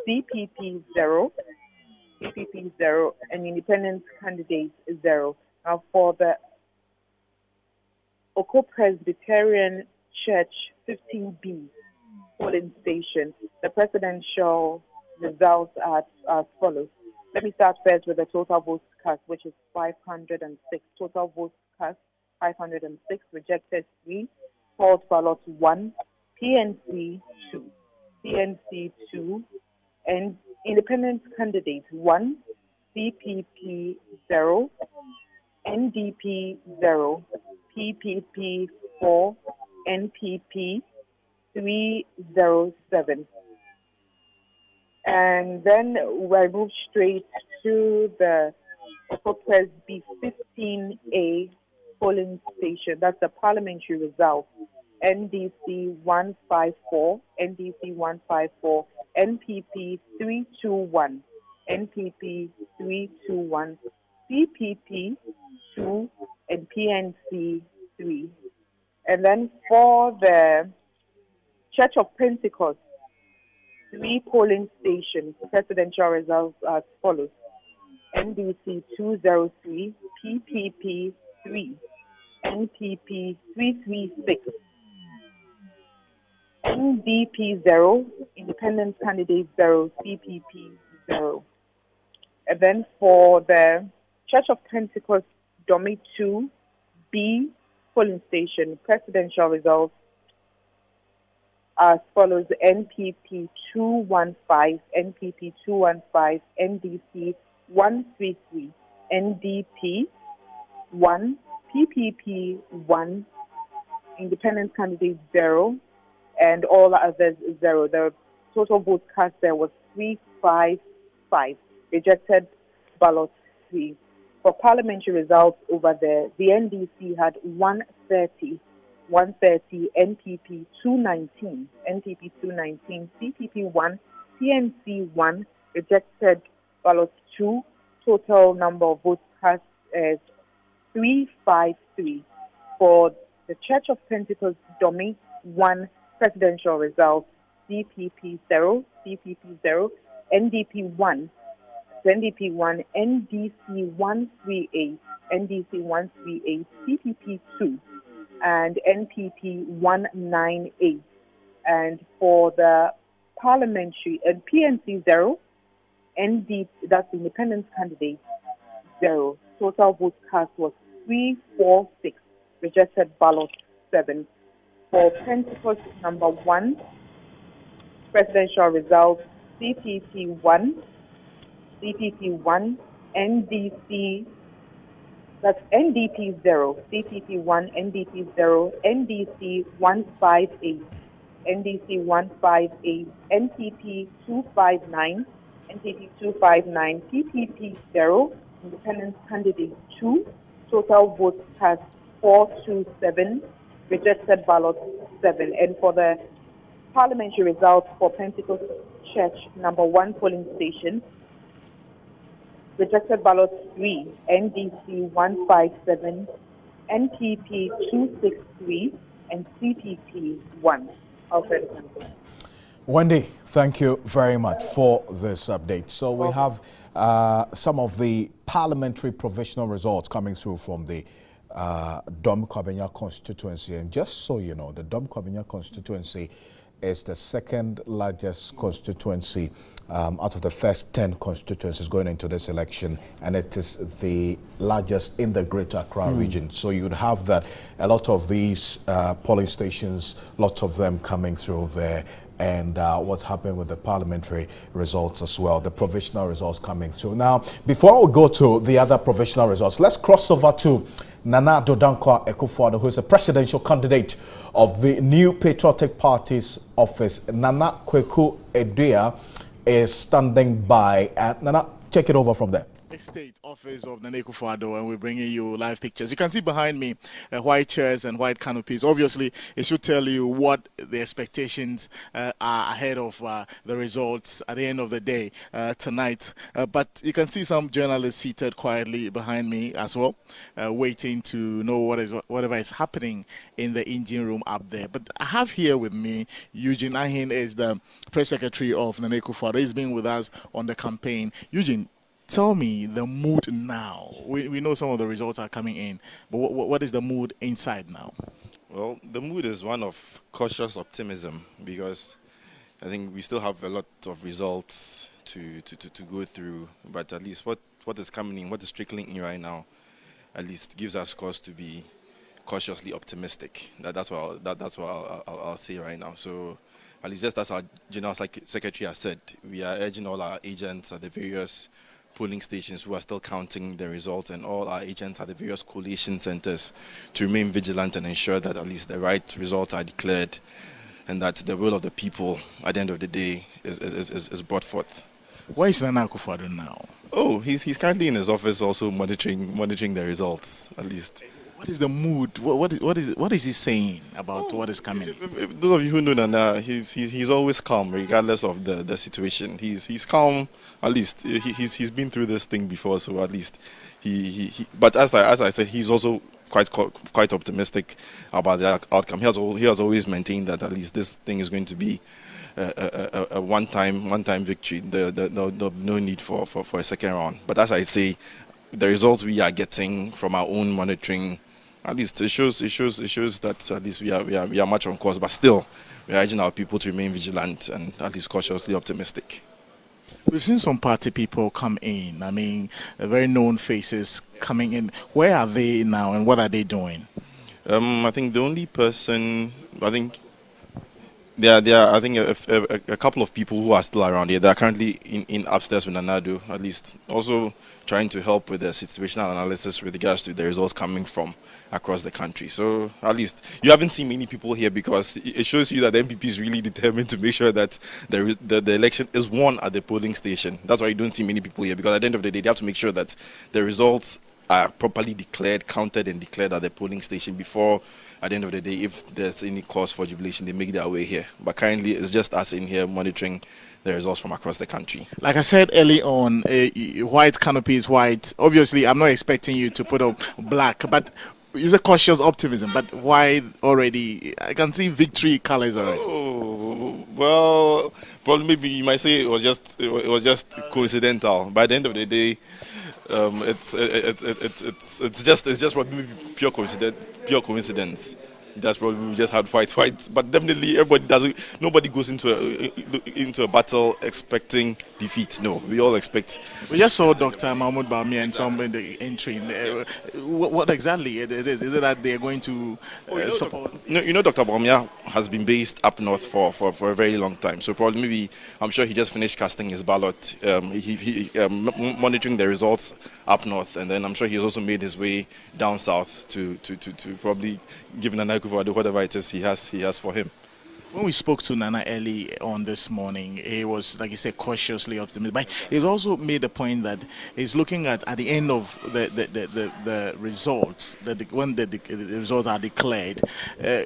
CPP 0, CPP 0, and independent candidate 0. Now for the Oko Presbyterian Church 15B polling station, the presidential results are as follows. Let me start first with the total votes cast, which is 506. Total votes cast 506, rejected 3, false ballots 1, PNC 2, PNC 2, and independent candidate 1, CPP 0, NDP 0, PPP 4, NPP 307. And then we move straight to the Presby 15A polling station. That's the parliamentary result. NDC 154, NDC 154, NPP 321, NPP 321, CPP 2, and PNC 3. And then for the Church of Pentecost, 3 polling stations, presidential results are as follows. NDC 203, PPP 3, NPP 336, NDP 0, independent candidate 0, CPP 0. And then for the Church of Pentecost Domi 2 B polling station, presidential results as follows. NPP 215, NPP 215, NDC 133, NDP 1, PPP 1, independent candidate 0, and all others 0. The total vote cast there was 355, rejected ballots 3. For parliamentary results over there, the NDC had 130, NPP 219, NPP 219, CPP 1, PNC 1, rejected ballots 2. Total number of votes cast is 353. For the Church of Pentecost Domi 1 presidential results, CPP 0, CPP 0, NDP 1, NDP 1, NDC 138, NDC 138, CPP 2, and NPP 198. And for the parliamentary and PNC 0, ND, that's independent candidate 0. Total votes cast was 346, rejected ballot 7. For Pentecost number 1, presidential results, CPP 1, CPP 1, NDC, that's NDP 0, CPP 1, NDP 0, NDC 158, NDC 158, NPP 259, NPP 259, PPP 0, independent candidate 2, total votes cast 427, rejected ballot 7. And for the parliamentary results for Pentecost Church number 1 polling station, rejected ballots 3, NDC 157, NPP 263, and CPP 1. Alfred. Wendy, thank you very much for this update. So we have some of the parliamentary provisional results coming through from the Dom Kwabenya constituency. And just so you know, the Dom Kwabenya constituency is the second largest constituency out of the first 10 constituencies going into this election, and it is the largest in the Greater Accra region. So you'd have that a lot of these polling stations, lots of them coming through there, and what's happened with the parliamentary results as well, the provisional results coming through. Now, before we go to the other provisional results, let's cross over to Nana Dodankwa Ekufuado, who is a presidential candidate of the New Patriotic Party's office. Nana Kweku Edua is standing by. Nana, check it over from there. State office of Nana Ekufuado, and we're bringing you live pictures. You can see behind me white chairs and white canopies. Obviously, it should tell you what the expectations are ahead of the results at the end of the day tonight. But you can see some journalists seated quietly behind me as well, waiting to know whatever is happening in the engine room up there. But I have here with me Eugene Ahin, is the press secretary of Nana Ekufuado. He's been with us on the campaign. Eugene, tell me the mood now. We know some of the results are coming in, but what is the mood inside now? Well, the mood is one of cautious optimism, because I think we still have a lot of results to go through, but at least what is coming in, what is trickling in right now, at least gives us cause to be cautiously optimistic. That's what I'll say right now. So at least just as our General Secretary has said, we are urging all our agents at the various polling stations who are still counting the results, and all our agents at the various collation centers to remain vigilant and ensure that at least the right results are declared, and that the will of the people at the end of the day is brought forth. Where is Nana Ekufuado now? Oh, he's currently in his office also monitoring the results, at least. What is the mood? What is he saying about what is coming? Those of you who know Nana, he's always calm regardless of the situation. He's calm. At least he's been through this thing before, so at least he. But as I said, he's also quite optimistic about the outcome. He has always maintained that at least this thing is going to be a one-time victory. No need for a second round. But as I say, the results we are getting from our own monitoring, at least it shows that at least we are much on course. But still, we are urging our people to remain vigilant and at least cautiously optimistic. We've seen some party people come in. I mean, very known faces coming in. Where are they now, and what are they doing? I think the only person, There are, I think, a couple of people who are still around here. They are currently in upstairs with Nanado, at least, also trying to help with the situational analysis with regards to the results coming from across the country. So, at least, you haven't seen many people here because it shows you that the MPP is really determined to make sure that the election is won at the polling station. That's why you don't see many people here, because at the end of the day, they have to make sure that the results are properly declared, counted and declared at the polling station before, at the end of the day, if there's any cause for jubilation, they make their way here. But currently, it's just us in here monitoring the results from across the country. Like I said early on, white canopy is white. Obviously, I'm not expecting you to put up black, but it's a cautious optimism. But why already? I can see victory colors already. Oh, well, probably maybe you might say it was just coincidental. By the end of the day, it's just probably pure coincidence. That's probably we just had white, but definitely nobody goes into a battle expecting defeat. No, we all expect. We just saw Dr. Mahmoud Bami and some in the entry. What exactly it is? Is it that they are going to support? Dr. Bamia has been based up north for a very long time. So probably maybe I'm sure he just finished casting his ballot. He monitoring the results up north, and then I'm sure he's also made his way down south to probably give Nana Ekufuado whatever it is he has for him. When we spoke to Nana early on this morning, he was, like he said, cautiously optimistic. But he's also made a point that he's looking at the end of the results, when the results are declared,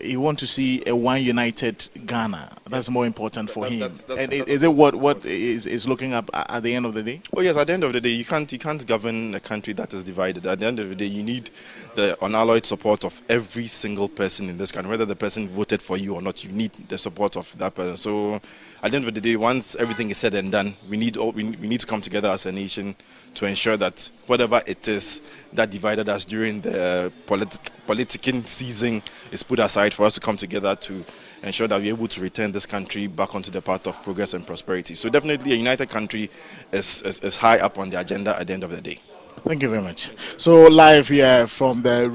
he wants to see a one united Ghana. That's more important for him. And is it what is looking up at the end of the day? Oh yes, at the end of the day, you can't govern a country that is divided. At the end of the day, you need the unalloyed support of every single person in this country, whether the person voted for you or not. You need the support of that person. So, at the end of the day, once everything is said and done, we need to come together as a nation to ensure that whatever it is that divided us during the politicking season is put aside for us to come together to ensure that we're able to return this country back onto the path of progress and prosperity. So definitely a united country is high up on the agenda at the end of the day. Thank you very much. So live here from the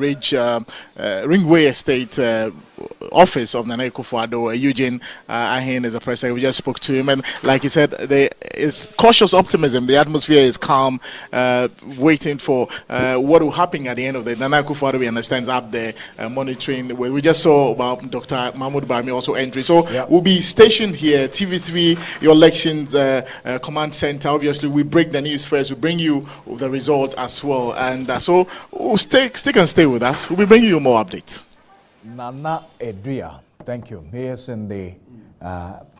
Ringway Estate office of Nana Akufo-Addo, Eugene Ahin is the president. We just spoke to him, and like he said, there is cautious optimism. The atmosphere is calm, waiting for what will happen at the end of the day. Nana Akufo-Addo, we understand, is up there monitoring. We just saw about Dr. Mahmoud Bami also entry. So we'll be stationed here, TV3, your elections command center. Obviously, we break the news first. We bring you the result as well. And so we'll stick and stay with us. We'll be bringing you more updates. Nana Edria, thank you. He is in the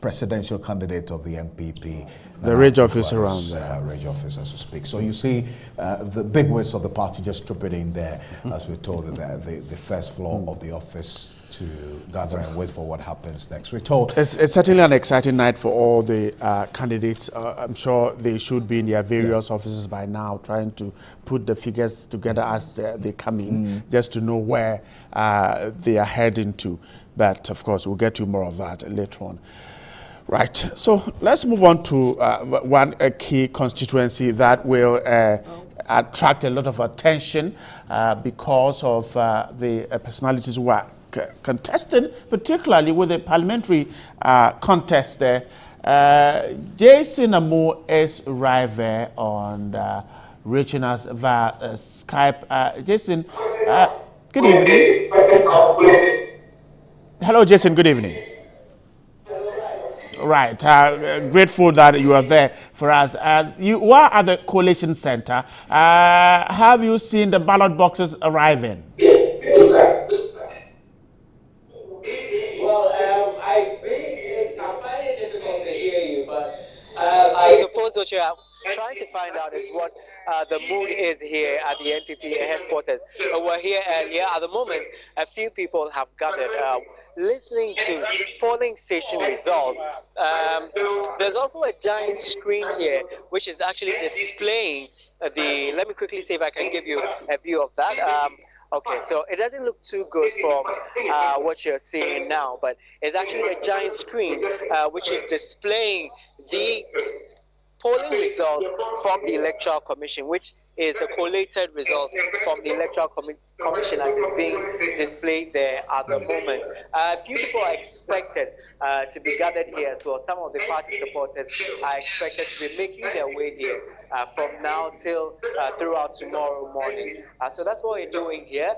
presidential candidate of the NPP. The rage office around there. Rage office, as we speak. So you see the big wigs of the party just trooping in there, as we're told, the first floor of the office to gather and wait for what happens next. We're told it's certainly an exciting night for all the candidates. I'm sure they should be in their various offices by now, trying to put the figures together as they come in, just to know where they are heading to. But of course, we'll get to more of that later on. Right. So let's move on to one key constituency that will attract a lot of attention because of the personalities who are contesting, particularly with the parliamentary contest there. Jason Amo is right there on reaching us via Skype. Jason, good evening. Hello, Jason. Good evening. Right. Grateful that you are there for us. You are at the Coalition Center. Have you seen the ballot boxes arriving? I suppose what you're trying to find out is what the mood is here at the NPP headquarters. We're here earlier. At the moment, a few people have gathered listening to polling station results. There's also a giant screen here which is actually displaying the, let me quickly see if I can give you a view of that. Okay, so it doesn't look too good from what you're seeing now, but it's actually a giant screen which is displaying the polling results from the Electoral Commission, which is the collated results from the Electoral Commission as it's being displayed there at the moment. A few people are expected to be gathered here as well. Some of the party supporters are expected to be making their way here from now till throughout tomorrow morning. So that's what we're doing here.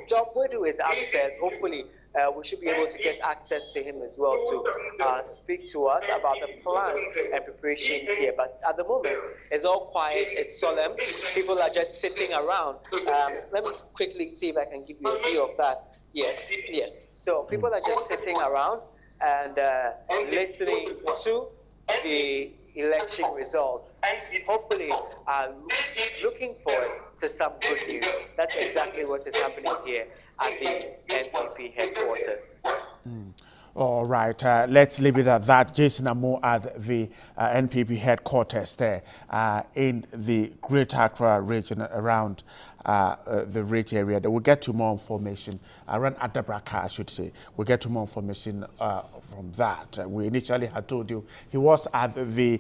Job Wedu is upstairs. Hopefully, we should be able to get access to him as well to speak to us about the plans and preparations here. But at the moment, it's all quiet, it's solemn. People are just sitting around. Let me quickly see if I can give you a view of that. Yes, yeah. So people are just sitting around and listening to the election results. Hopefully, looking forward to some good news. That's exactly what is happening here at the NPP headquarters. All right, let's leave it at that. Jason Amo at the NPP headquarters there in the Greater Accra region around the Ridge area. We'll get to more information around Adabraka, I should say. We'll get to more information from that. We initially had told you he was at the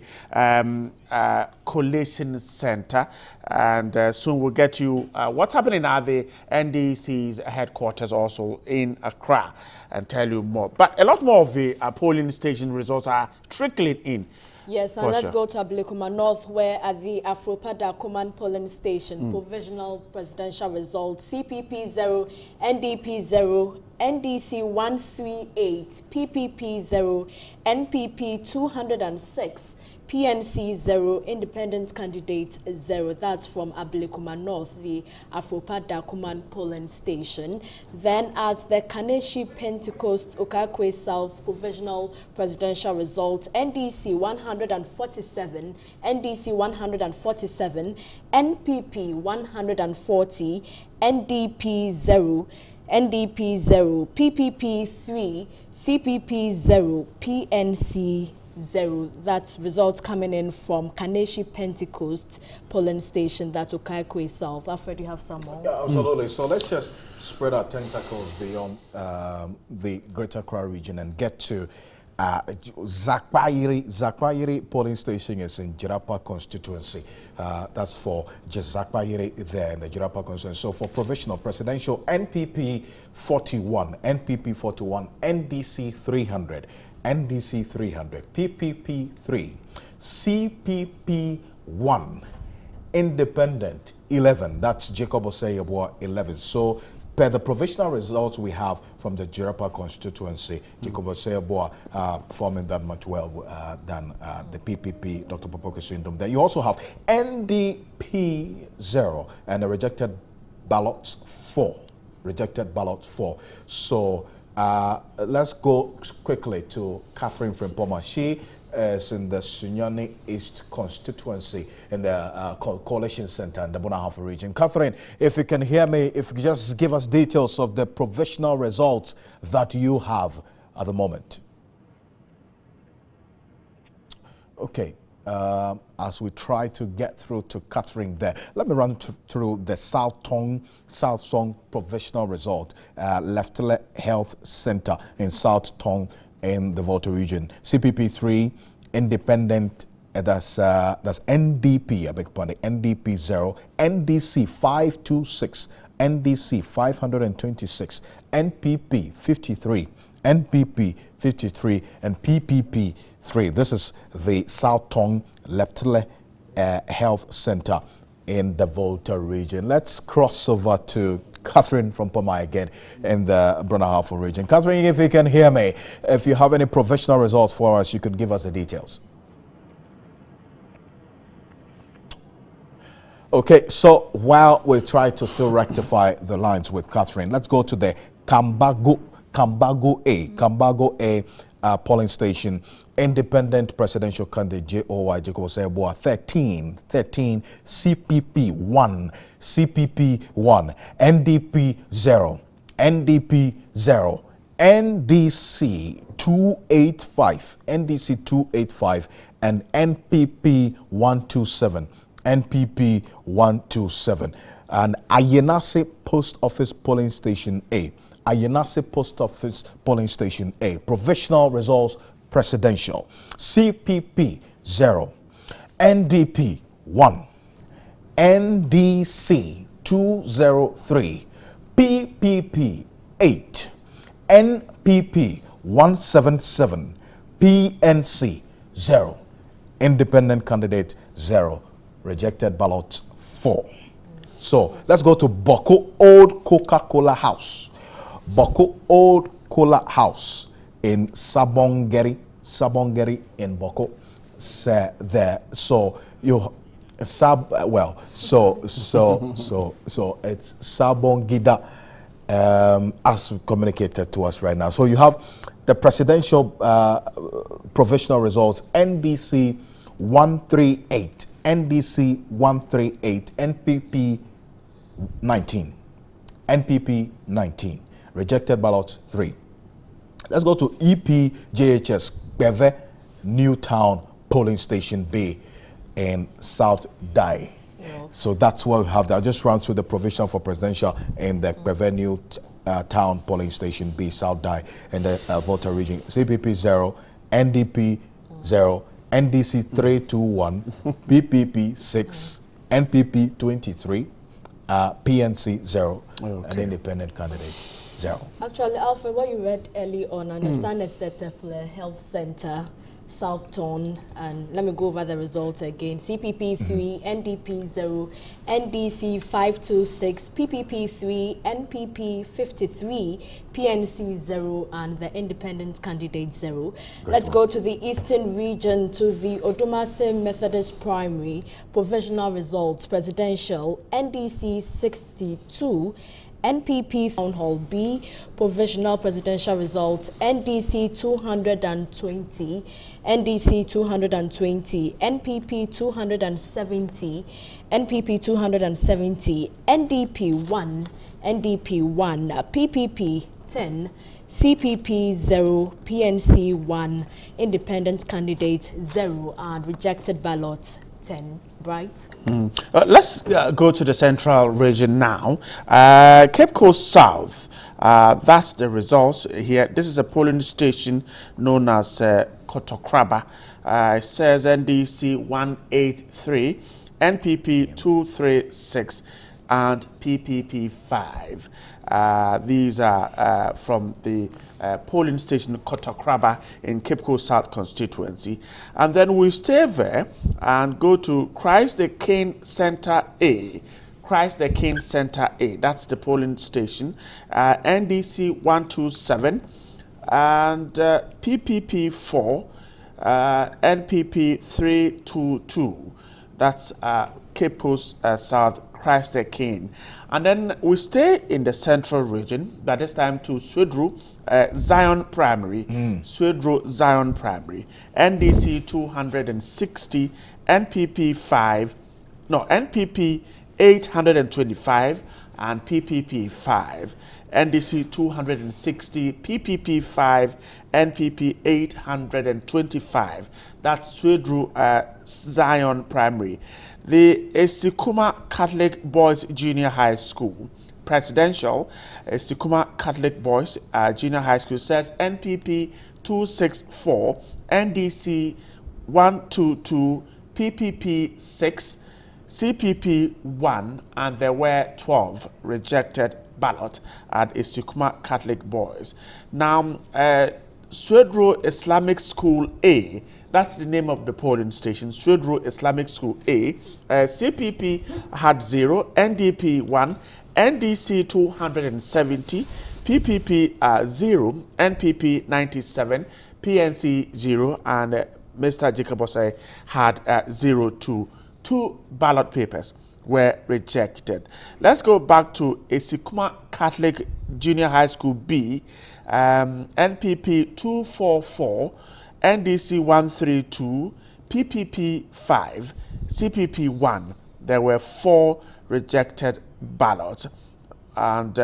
Coalition Center, and soon we'll get you what's happening at the NDC's headquarters also in Accra and tell you more. But a lot more of the polling station results are trickling in. Yes, and let's go to Ablekuma North, where at the Afropada Command Polling Station, provisional presidential results, CPP 0, NDP 0, NDC 138, PPP 0, NPP 206, PNC 0, independent candidate 0. That's from Ablekuma North, the Afropa Dakuman polling station. Then at the Kaneshi Pentecost Okakwe South provisional presidential results, NDC 147, NDC 147, NPP 140, NDP 0, NDP 0, PPP 3, CPP 0, PNC 0. That's results coming in from Kaneshi Pentecost polling station, that's Okaikwe South. Alfred, you have some more? Yeah, absolutely. So let's just spread our tentacles beyond the Greater Accra region and get to Zakwairi polling station is in Jirapa constituency. That's for just Zakwairi there in the Jirapa constituency. So for provisional presidential, NPP 41, NPP 41, NDC 300, NDC 300, PPP 3, CPP 1, Independent 11. That's Jacob Oseyeboa 11. So per the provisional results we have from the Jirapa constituency, Jacob Oseyeboa performing that much well than the PPP, Dr. Popoke Sindom. Then you also have NDP 0 and the rejected ballots 4. Rejected ballots 4. So let's go quickly to Catherine Frimpoma. She is in the Sunyani East constituency in the coalition center in the Bonaha region. Catherine, if you can hear me, if you just give us details of the provisional results that you have at the moment. Okay. As we try to get through to Catherine there, let me run through the South Song provisional result. Electoral Health Center in South Tong in the Volta region. CPP 3, Independent, that's NDP, I beg your pardon, NDP 0, NDC 526, NDC 526, NPP 53, NPP 53, and PPP 3. This is the South Tong Electoral Health Center in the Volta region. Let's cross over to Catherine from Poma again in the Bonaha region. Catherine, if you can hear me, if you have any provisional results for us, you could give us the details. Okay, so while we try to still rectify the lines with Catherine, let's go to the Kambago A polling station. Independent presidential candidate J.O.Y. Jacob Oseyeboa 13, CPP 1, CPP 1, NDP 0, NDP 0, NDC 285, NDC 285, and NPP 127, NPP 127, and Ayenase Post Office polling station A. Ayenase Post Office polling station A. Provisional results presidential. CPP 0, NDP 1, NDC 203, PPP 8, NPP 177, PNC 0, independent candidate 0, rejected ballots 4. So let's go to Boku Old Coca-Cola House. Boku Old Cola House in Sabongeri in Boku. There. So you so it's Sabongida as communicated to us right now. So you have the presidential provisional results. NDC 138, NDC 138, NPP 19, NPP 19, rejected ballots 3. Let's go to EPJHS Beve Newtown polling station B in South Dai. Yeah. So that's what we have there. I'll just run through the provision for presidential in the Beve Newtown polling station B, South Dai, in the Volta region. CPP 0, NDP 0, NDC 321, PPP 6, NPP 23, PNC 0, an independent candidate 0. Actually, Alfred, what you read early on, I understand it's the Electoral Health Center Southton, and let me go over the results again. CPP 3, NDP 0, NDC 526, PPP 3, NPP 53, PNC 0, and the independent candidate 0. Let's go to the Eastern region, to the Odumase Methodist Primary. Provisional results: presidential, NDC 62, NPP Town Hall B. Provisional presidential results: NDC 220, NDC 220, NPP 270, NPP 270, NDP 1, NDP 1, PPP 10, CPP 0, PNC 1, independent candidate 0, and rejected ballots 10. Right. Let's go to the central region now. Cape Coast South, that's the results here. This is a polling station known as Kotokraba. It says NDC 183, NPP 236, and PPP 5. These are from the polling station Kotokraba in Cape Coast South constituency. And then we stay there and go to Christ the King Center A. Christ the King Center A, that's the polling station. NDC 127 and PPP 4, NPP 322. That's Cape Coast South, Christ the King. And then we stay in the central region, but this time to Swedru Zion Primary. Swedru Zion Primary. NDC 260, NPP 5, no, NPP 825, and PPP 5. NDC 260, PPP 5, NPP 825. That's Swedru Zion Primary. The Esikuma Catholic Boys Junior High School, presidential, Esikuma Catholic Boys Junior High School says NPP 264, NDC 122, PPP 6, CPP 1, and there were 12 rejected ballots at Esikuma Catholic Boys. Now, Swedru Islamic School A, that's the name of the polling station, Swedru Islamic School A. CPP had 0, NDP 1, NDC 270, PPP 0, NPP 97, PNC 0, and Mr. Jacob Osei had 0 2. 2 ballot papers were rejected. Let's go back to Esikuma Catholic Junior High School B. NPP 244, NDC 132, PPP 5, CPP 1. There were 4 rejected ballots. And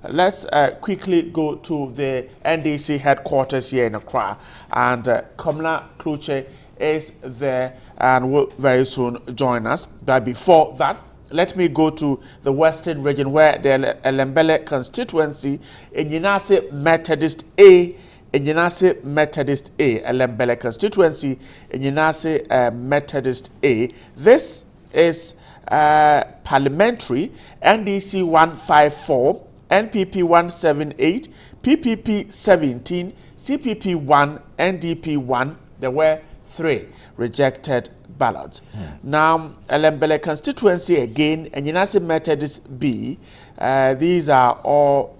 let's quickly go to the NDC headquarters here in Accra. And Komla Kluche is there and will very soon join us. But before that, let me go to the Western region where the Elembele constituency in Yenase Methodist A, Elembele constituency in Yenase Methodist A. This is parliamentary. NDC 154, NPP 178, PPP 17, CPP 1, NDP 1. There were 3 rejected ballots. Now, Elembele constituency again, and Yenase Methodist B. These are all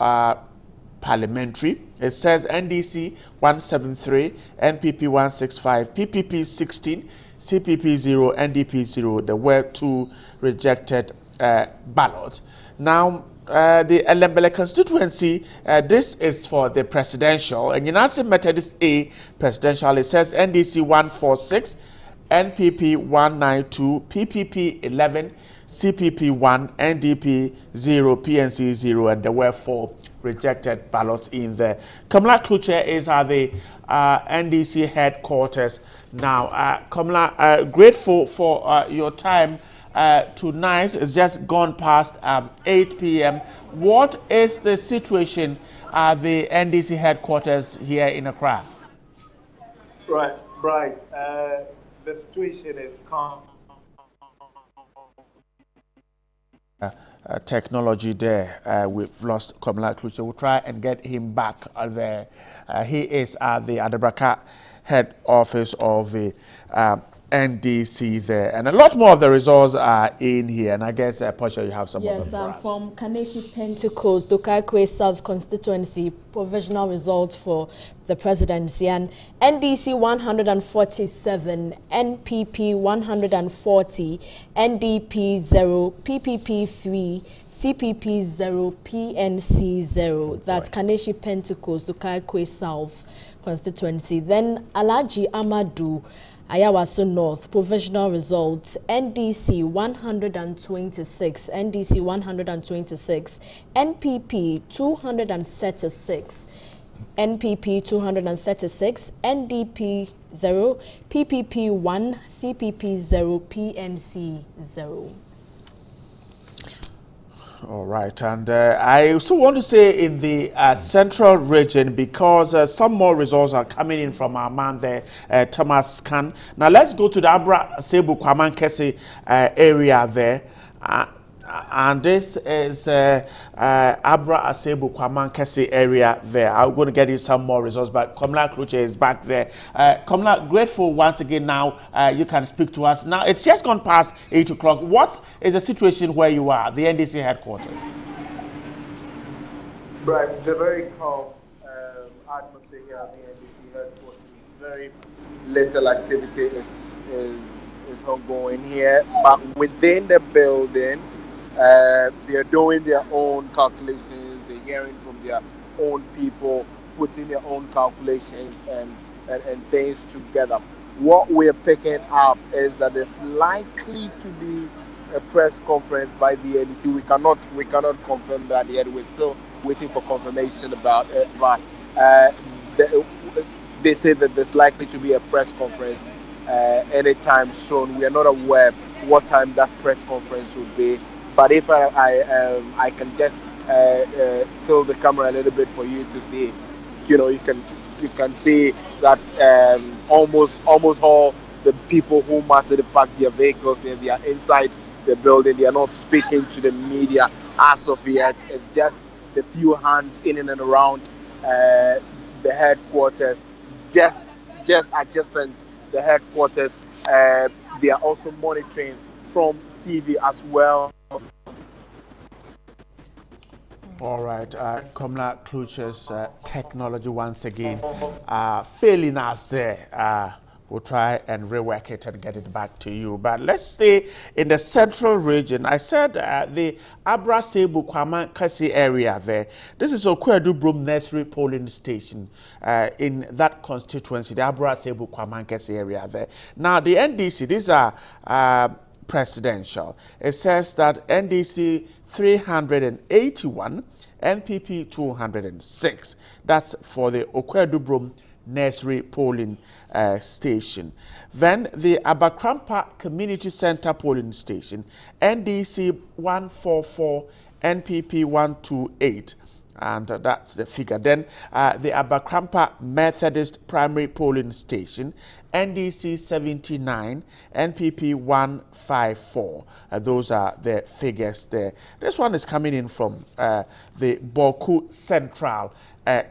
parliamentary. It says NDC 173, NPP 165, PPP 16, CPP 0, NDP 0. There were 2 rejected ballots. Now, the Elembele constituency, this is for the presidential. And Yenase Methodist A presidential, it says NDC 146, NPP 192, PPP 11, CPP 1, NDP 0, PNC 0, and there were 4 rejected ballots in there. Kamala Kluche is at the NDC headquarters now. Kamala, grateful for your time tonight. It's just gone past 8 p.m. What is the situation at the NDC headquarters here in Accra? Right. The situation is calm. Technology there. We've lost Kamala Kluche. We'll try and get him back there. He is at the Adabraka head office of the NDC there. And a lot more of the results are in here. And I guess, Portia, you have some of them for us. From Kaneshi Pentecost, Dokakwe South Constituency, provisional results for the presidency. And NDC 147, NPP 140, NDP 0, PPP 3, CPP 0, PNC 0. That's Kaneshi Pentecost, Dokakwe South Constituency. Then Alaji Amadu, Asawase North, provisional results, NDC 126, NDC 126, NPP 236, NPP 236, NDP 0, PPP 1, CPP 0, PNC 0. All right, and I also want to say in the central region, because some more results are coming in from our man there, Thomas Khan. Now let's go to the Abra Sebu Kwaman Kese area there. And this is Abra Asebu Kwaman Kese area there. I'm going to get you some more results, but Komla Kluche is back there. Komla, grateful once again now. You can speak to us. Now, it's just gone past 8 o'clock. What is the situation where you are, the NDC headquarters? Right, it's a very calm atmosphere here at the NDC headquarters. Very little activity is ongoing here, but within the building, they're doing their own calculations. They're hearing from their own people, putting their own calculations and things together. What we're picking up is that there's likely to be a press conference by the NDC. We cannot confirm that yet. We're still waiting for confirmation about it. But they say that there's likely to be a press conference anytime soon. We are not aware what time that press conference will be. But if I can just tilt the camera a little bit for you to see, you can see that almost all the people who wanted to park their vehicles here, they are inside the building. They are not speaking to the media as of yet. It's just the few hands in and around the headquarters, just adjacent the headquarters. They are also monitoring from TV as well. All right, Komla Kluche's technology once again failing us there. We'll try and rework it and get it back to you. But let's stay in the central region. I said the Abra Sebu Kwaman Kese area there. This is Okwedu Brum Nursery polling station in that constituency, the Abra Sebu Kwaman Kese area there. Now, the NDC, these are presidential. It says that NDC 381, NPP 206. That's for the Okwedu Brum Nursery polling station. Then the Abakrampa Community Center polling station, NDC 144, NPP 128. And that's the figure. Then the Abakrampa Methodist Primary Polling Station, NDC 79, NPP 154. Those are the figures there. This one is coming in from the Boku Central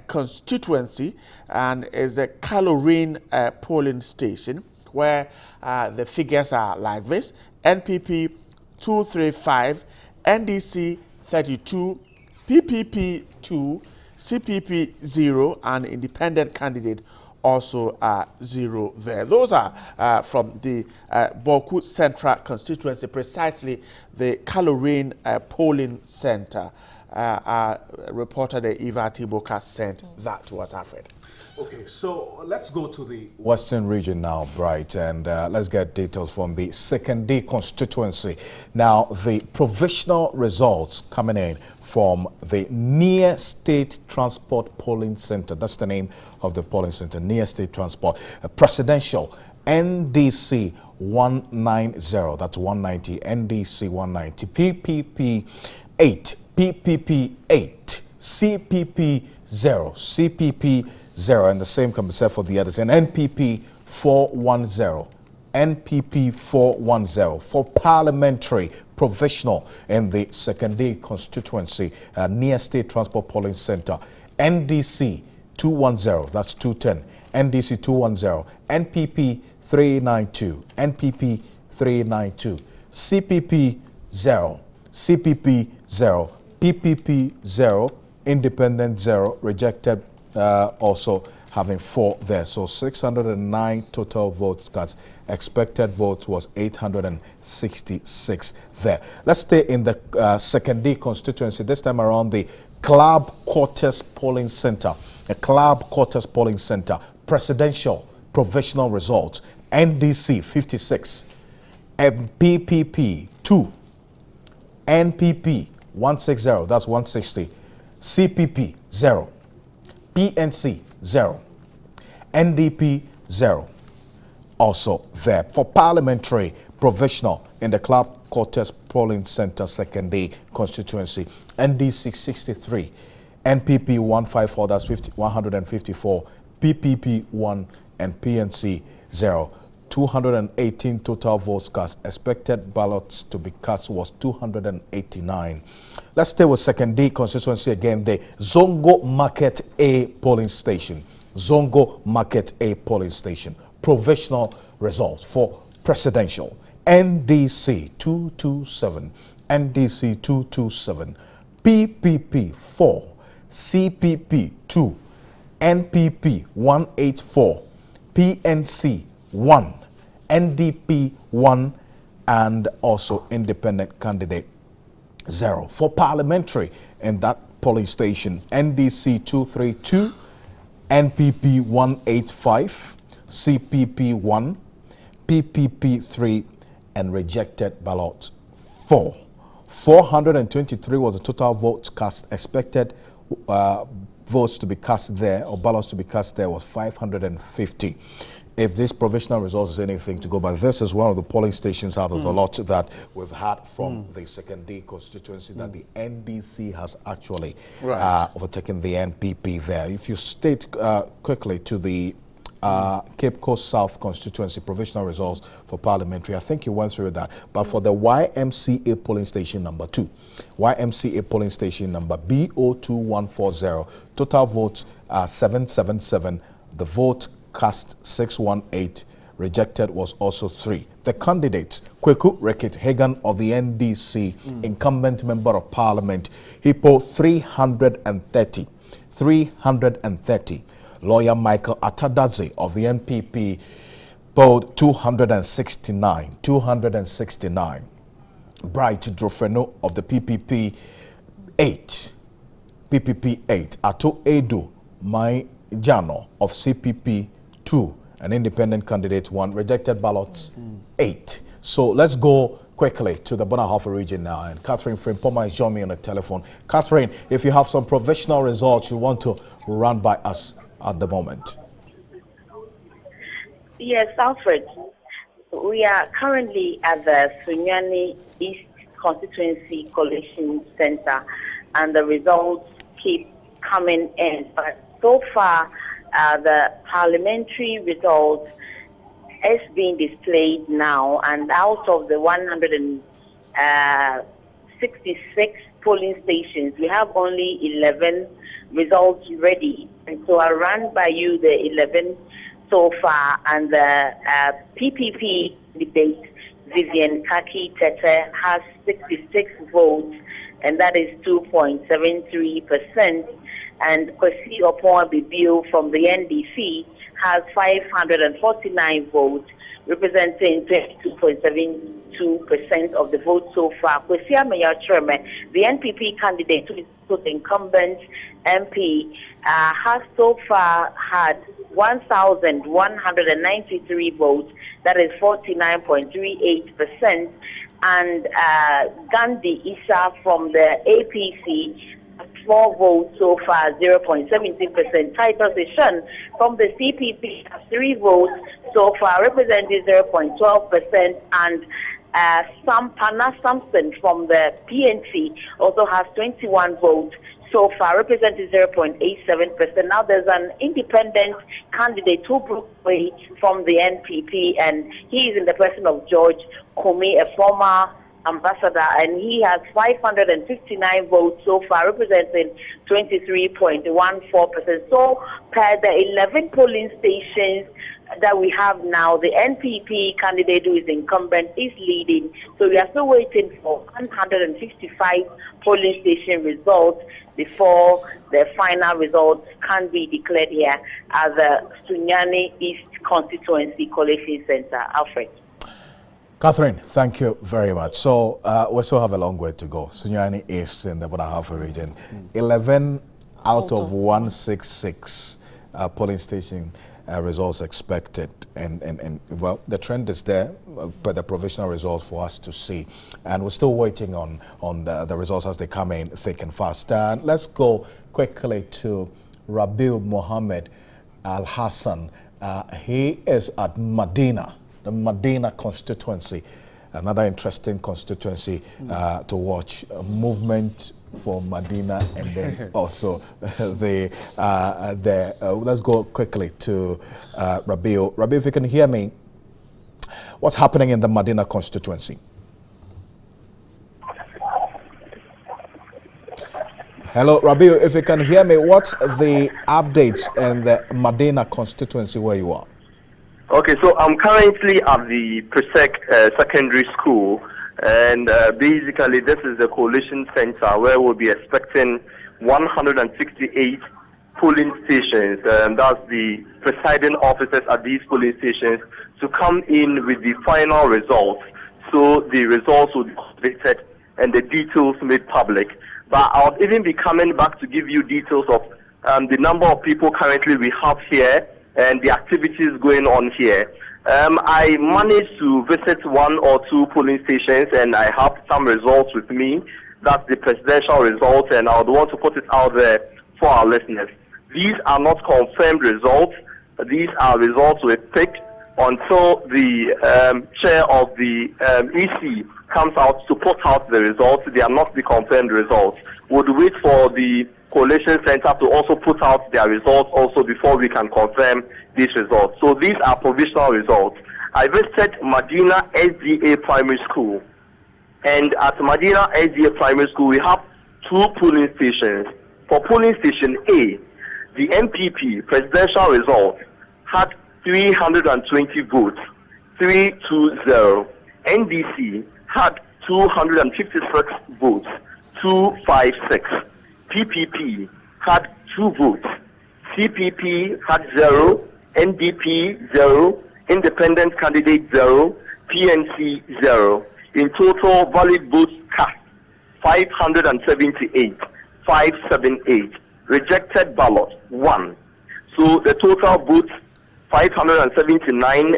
constituency, and is the Calorine polling station, where the figures are like this: NPP 235, NDC 32, PPP 2, CPP 0, and independent candidate also 0 there. Those are from the Boku Central constituency, precisely the Calorine polling center. Reporter Eva Tiboka sent that to us, Alfred. Okay, so let's go to the Western region now, Bright, and let's get details from the Secondary constituency. Now, the provisional results coming in from the Near State Transport Polling Center. That's the name of the polling center, Near State Transport. Presidential, NDC 190, that's 190, NDC 190, PPP 8, PPP 8, CPP 0, CPP 0, and the same can be said for the others, and NPP 410, NPP 410 for parliamentary provisional in the Secondary constituency, Near State Transport Polling Center, NDC 210, that's 210, NDC 210, NPP 392, NPP 392, CPP 0, CPP 0, PPP 0, Independent 0, rejected also having 4 there. So 609 total votes cast. Expected votes was 866 there. Let's stay in the 2nd D constituency. This time around the Club Quarters Polling Center. The Club Quarters Polling Center. Presidential provisional results. NDC 56. PPP 2. NPP 160. That's 160. CPP 0. PNC 0. NDP 0. Also there. For parliamentary provisional in the Club Quarters Polling Center 2nd D constituency, NDC 63, NPP 154, that's 154, PPP 1, and PNC 0. 218 total votes cast. Expected ballots to be cast was 289. Let's stay with 2nd D constituency again. The Zongo Market A polling station. Zongo Market A polling station. Provisional results for presidential. NDC 227. NDC 227. PPP 4. CPP 2. NPP 184. PNC 1. NDP 1, and also independent candidate 0. For parliamentary in that polling station, NDC 232, NPP 185, CPP 1, PPP 3, and rejected ballots 4. 423 was the total votes cast. Expected votes to be cast there, or ballots to be cast there, was 550. If this provisional results is anything to go by, this is one of the polling stations out of the lot that we've had from the 2nd D constituency that the NDC has actually overtaken the NPP there. If you state quickly to the Cape Coast South constituency provisional results for parliamentary, I think you went through that. But for the YMCA polling station number 2, YMCA polling station number BO2140, total votes 777. The vote cast 618, rejected was also 3. The candidates, Kweku Rekit Hagan of the NDC, incumbent member of parliament, he polled 330. Lawyer Michael Atadaze of the NPP polled 269. Bright Drofeno of the PPP 8. Ato Edo Mai Jano of CPP 2, an independent candidate 1, rejected ballots 8. So let's go quickly to the Bonaha region now, and Catherine Frimpoma is joining me on the telephone. Catherine, if you have some provisional results you want to run by us at the moment. Yes, Alfred. We are currently at the Sunyani East Constituency Coalition Center, and the results keep coming in. But so far, the parliamentary results is being displayed now, and out of the 166 polling stations, we have only 11 results ready. And so I ran by you the 11 so far, and the PPP debate, Vivian Kaki Tete has 66 votes, and that is 2.73%. And Kwesi Opon Bibio from the NDC has 549 votes, representing 22.72% of the votes so far. Kwesi Ameya Treme, the NPP candidate who is the incumbent MP, has so far had 1,193 votes, that is 49.38%. And Gandhi Isa from the APC, 4 votes so far, 0.17%. Titus Ishan from the CPP has 3 votes so far, representing 0.12%. And Sampana Sampson from the PNC also has 21 votes so far, representing 0.87%. Now there's an independent candidate who broke away from the NPP, and he is in the person of George Kumi, a former ambassador, and he has 559 votes so far, representing 23.14%. So, per the 11 polling stations that we have now, the NPP candidate who is incumbent is leading. So we are still waiting for 155 polling station results before the final results can be declared here at the Sunyani East Constituency Collation Center. Alfred. Catherine, thank you very much. So we still have a long way to go. Sunyani East in the Bonaha region, 11 out of 166 polling station results expected, and well, the trend is there, but the provisional results for us to see, and we're still waiting on the results as they come in thick and fast. Let's go quickly to Rabiu Mohammed Al Hassan. He is at Medina, the Medina constituency, another interesting constituency to watch. Movement for Medina, and then also let's go quickly to Rabiu. Rabiu, if you can hear me, what's happening in the Medina constituency? Hello, Rabiu, if you can hear me, what's the updates in the Medina constituency where you are? Okay, so I'm currently at the Presec Secondary School, and basically this is the coalition center where we'll be expecting 168 polling stations, and that's the presiding officers at these polling stations, to come in with the final results. So the results will be completed and the details made public. But I'll even be coming back to give you details of the number of people currently we have here and the activities going on here. I managed to visit 1 or 2 polling stations, and I have some results with me. That's the presidential results, and I would want to put it out there for our listeners. These are not confirmed results. These are results we picked until the chair of the EC comes out to put out the results. They are not the confirmed results. We'll wait for the Coalition Center to also put out their results also before we can confirm these results. So these are provisional results. I visited Medina SDA Primary School, and at Medina SDA Primary School we have 2 polling stations. For polling station A, the MPP presidential result had 320 votes, 320. NDC had 256 votes, 256. PPP had 2 votes. CPP had 0, NDP 0, independent candidate 0, PNC 0. In total, valid votes cast 578, 578. Rejected ballot 1. So the total votes 579.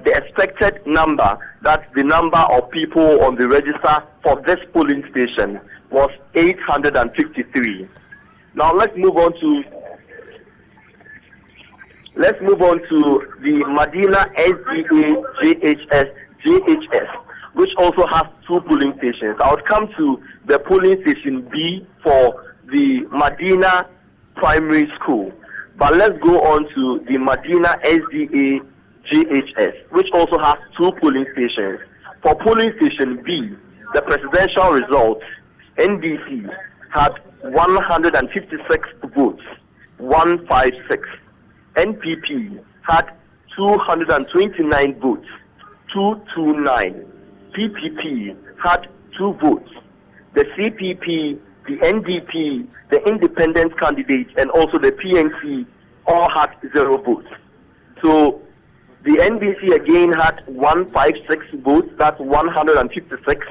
The expected number, that's the number of people on the register for this polling station, was 853. Now let's move on to the Medina SDA JHS, which also has 2 polling stations. I would come to the polling station B for the Medina Primary School, but let's go on to the Medina SDA JHS, which also has 2 polling stations. For polling station B, the presidential results, NDC had 156 votes, 156. NPP had 229 votes, 229. PPP had 2 votes. The CPP, the NDP, the independent candidates, and also the PNC all had 0 votes. So the NDC again had 156 votes, that's 156.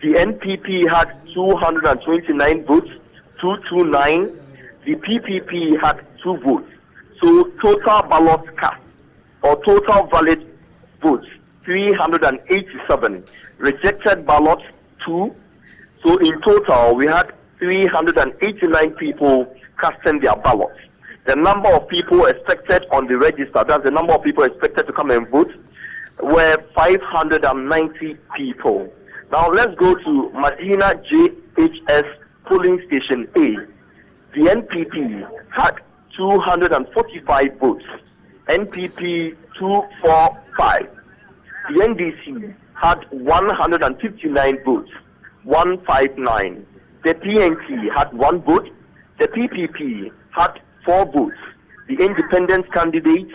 The NPP had 229 votes, 229. The PPP had 2 votes. So total ballots cast, or total valid votes, 387. Rejected ballots, 2. So in total, we had 389 people casting their ballots. The number of people expected on the register, that's the number of people expected to come and vote, were 590 people. Now let's go to Medina JHS polling station A. The NPP had 245 votes. NPP 245. The NDC had 159 votes, 159. The PNP had 1 vote. The PPP had 4 votes. The independent candidate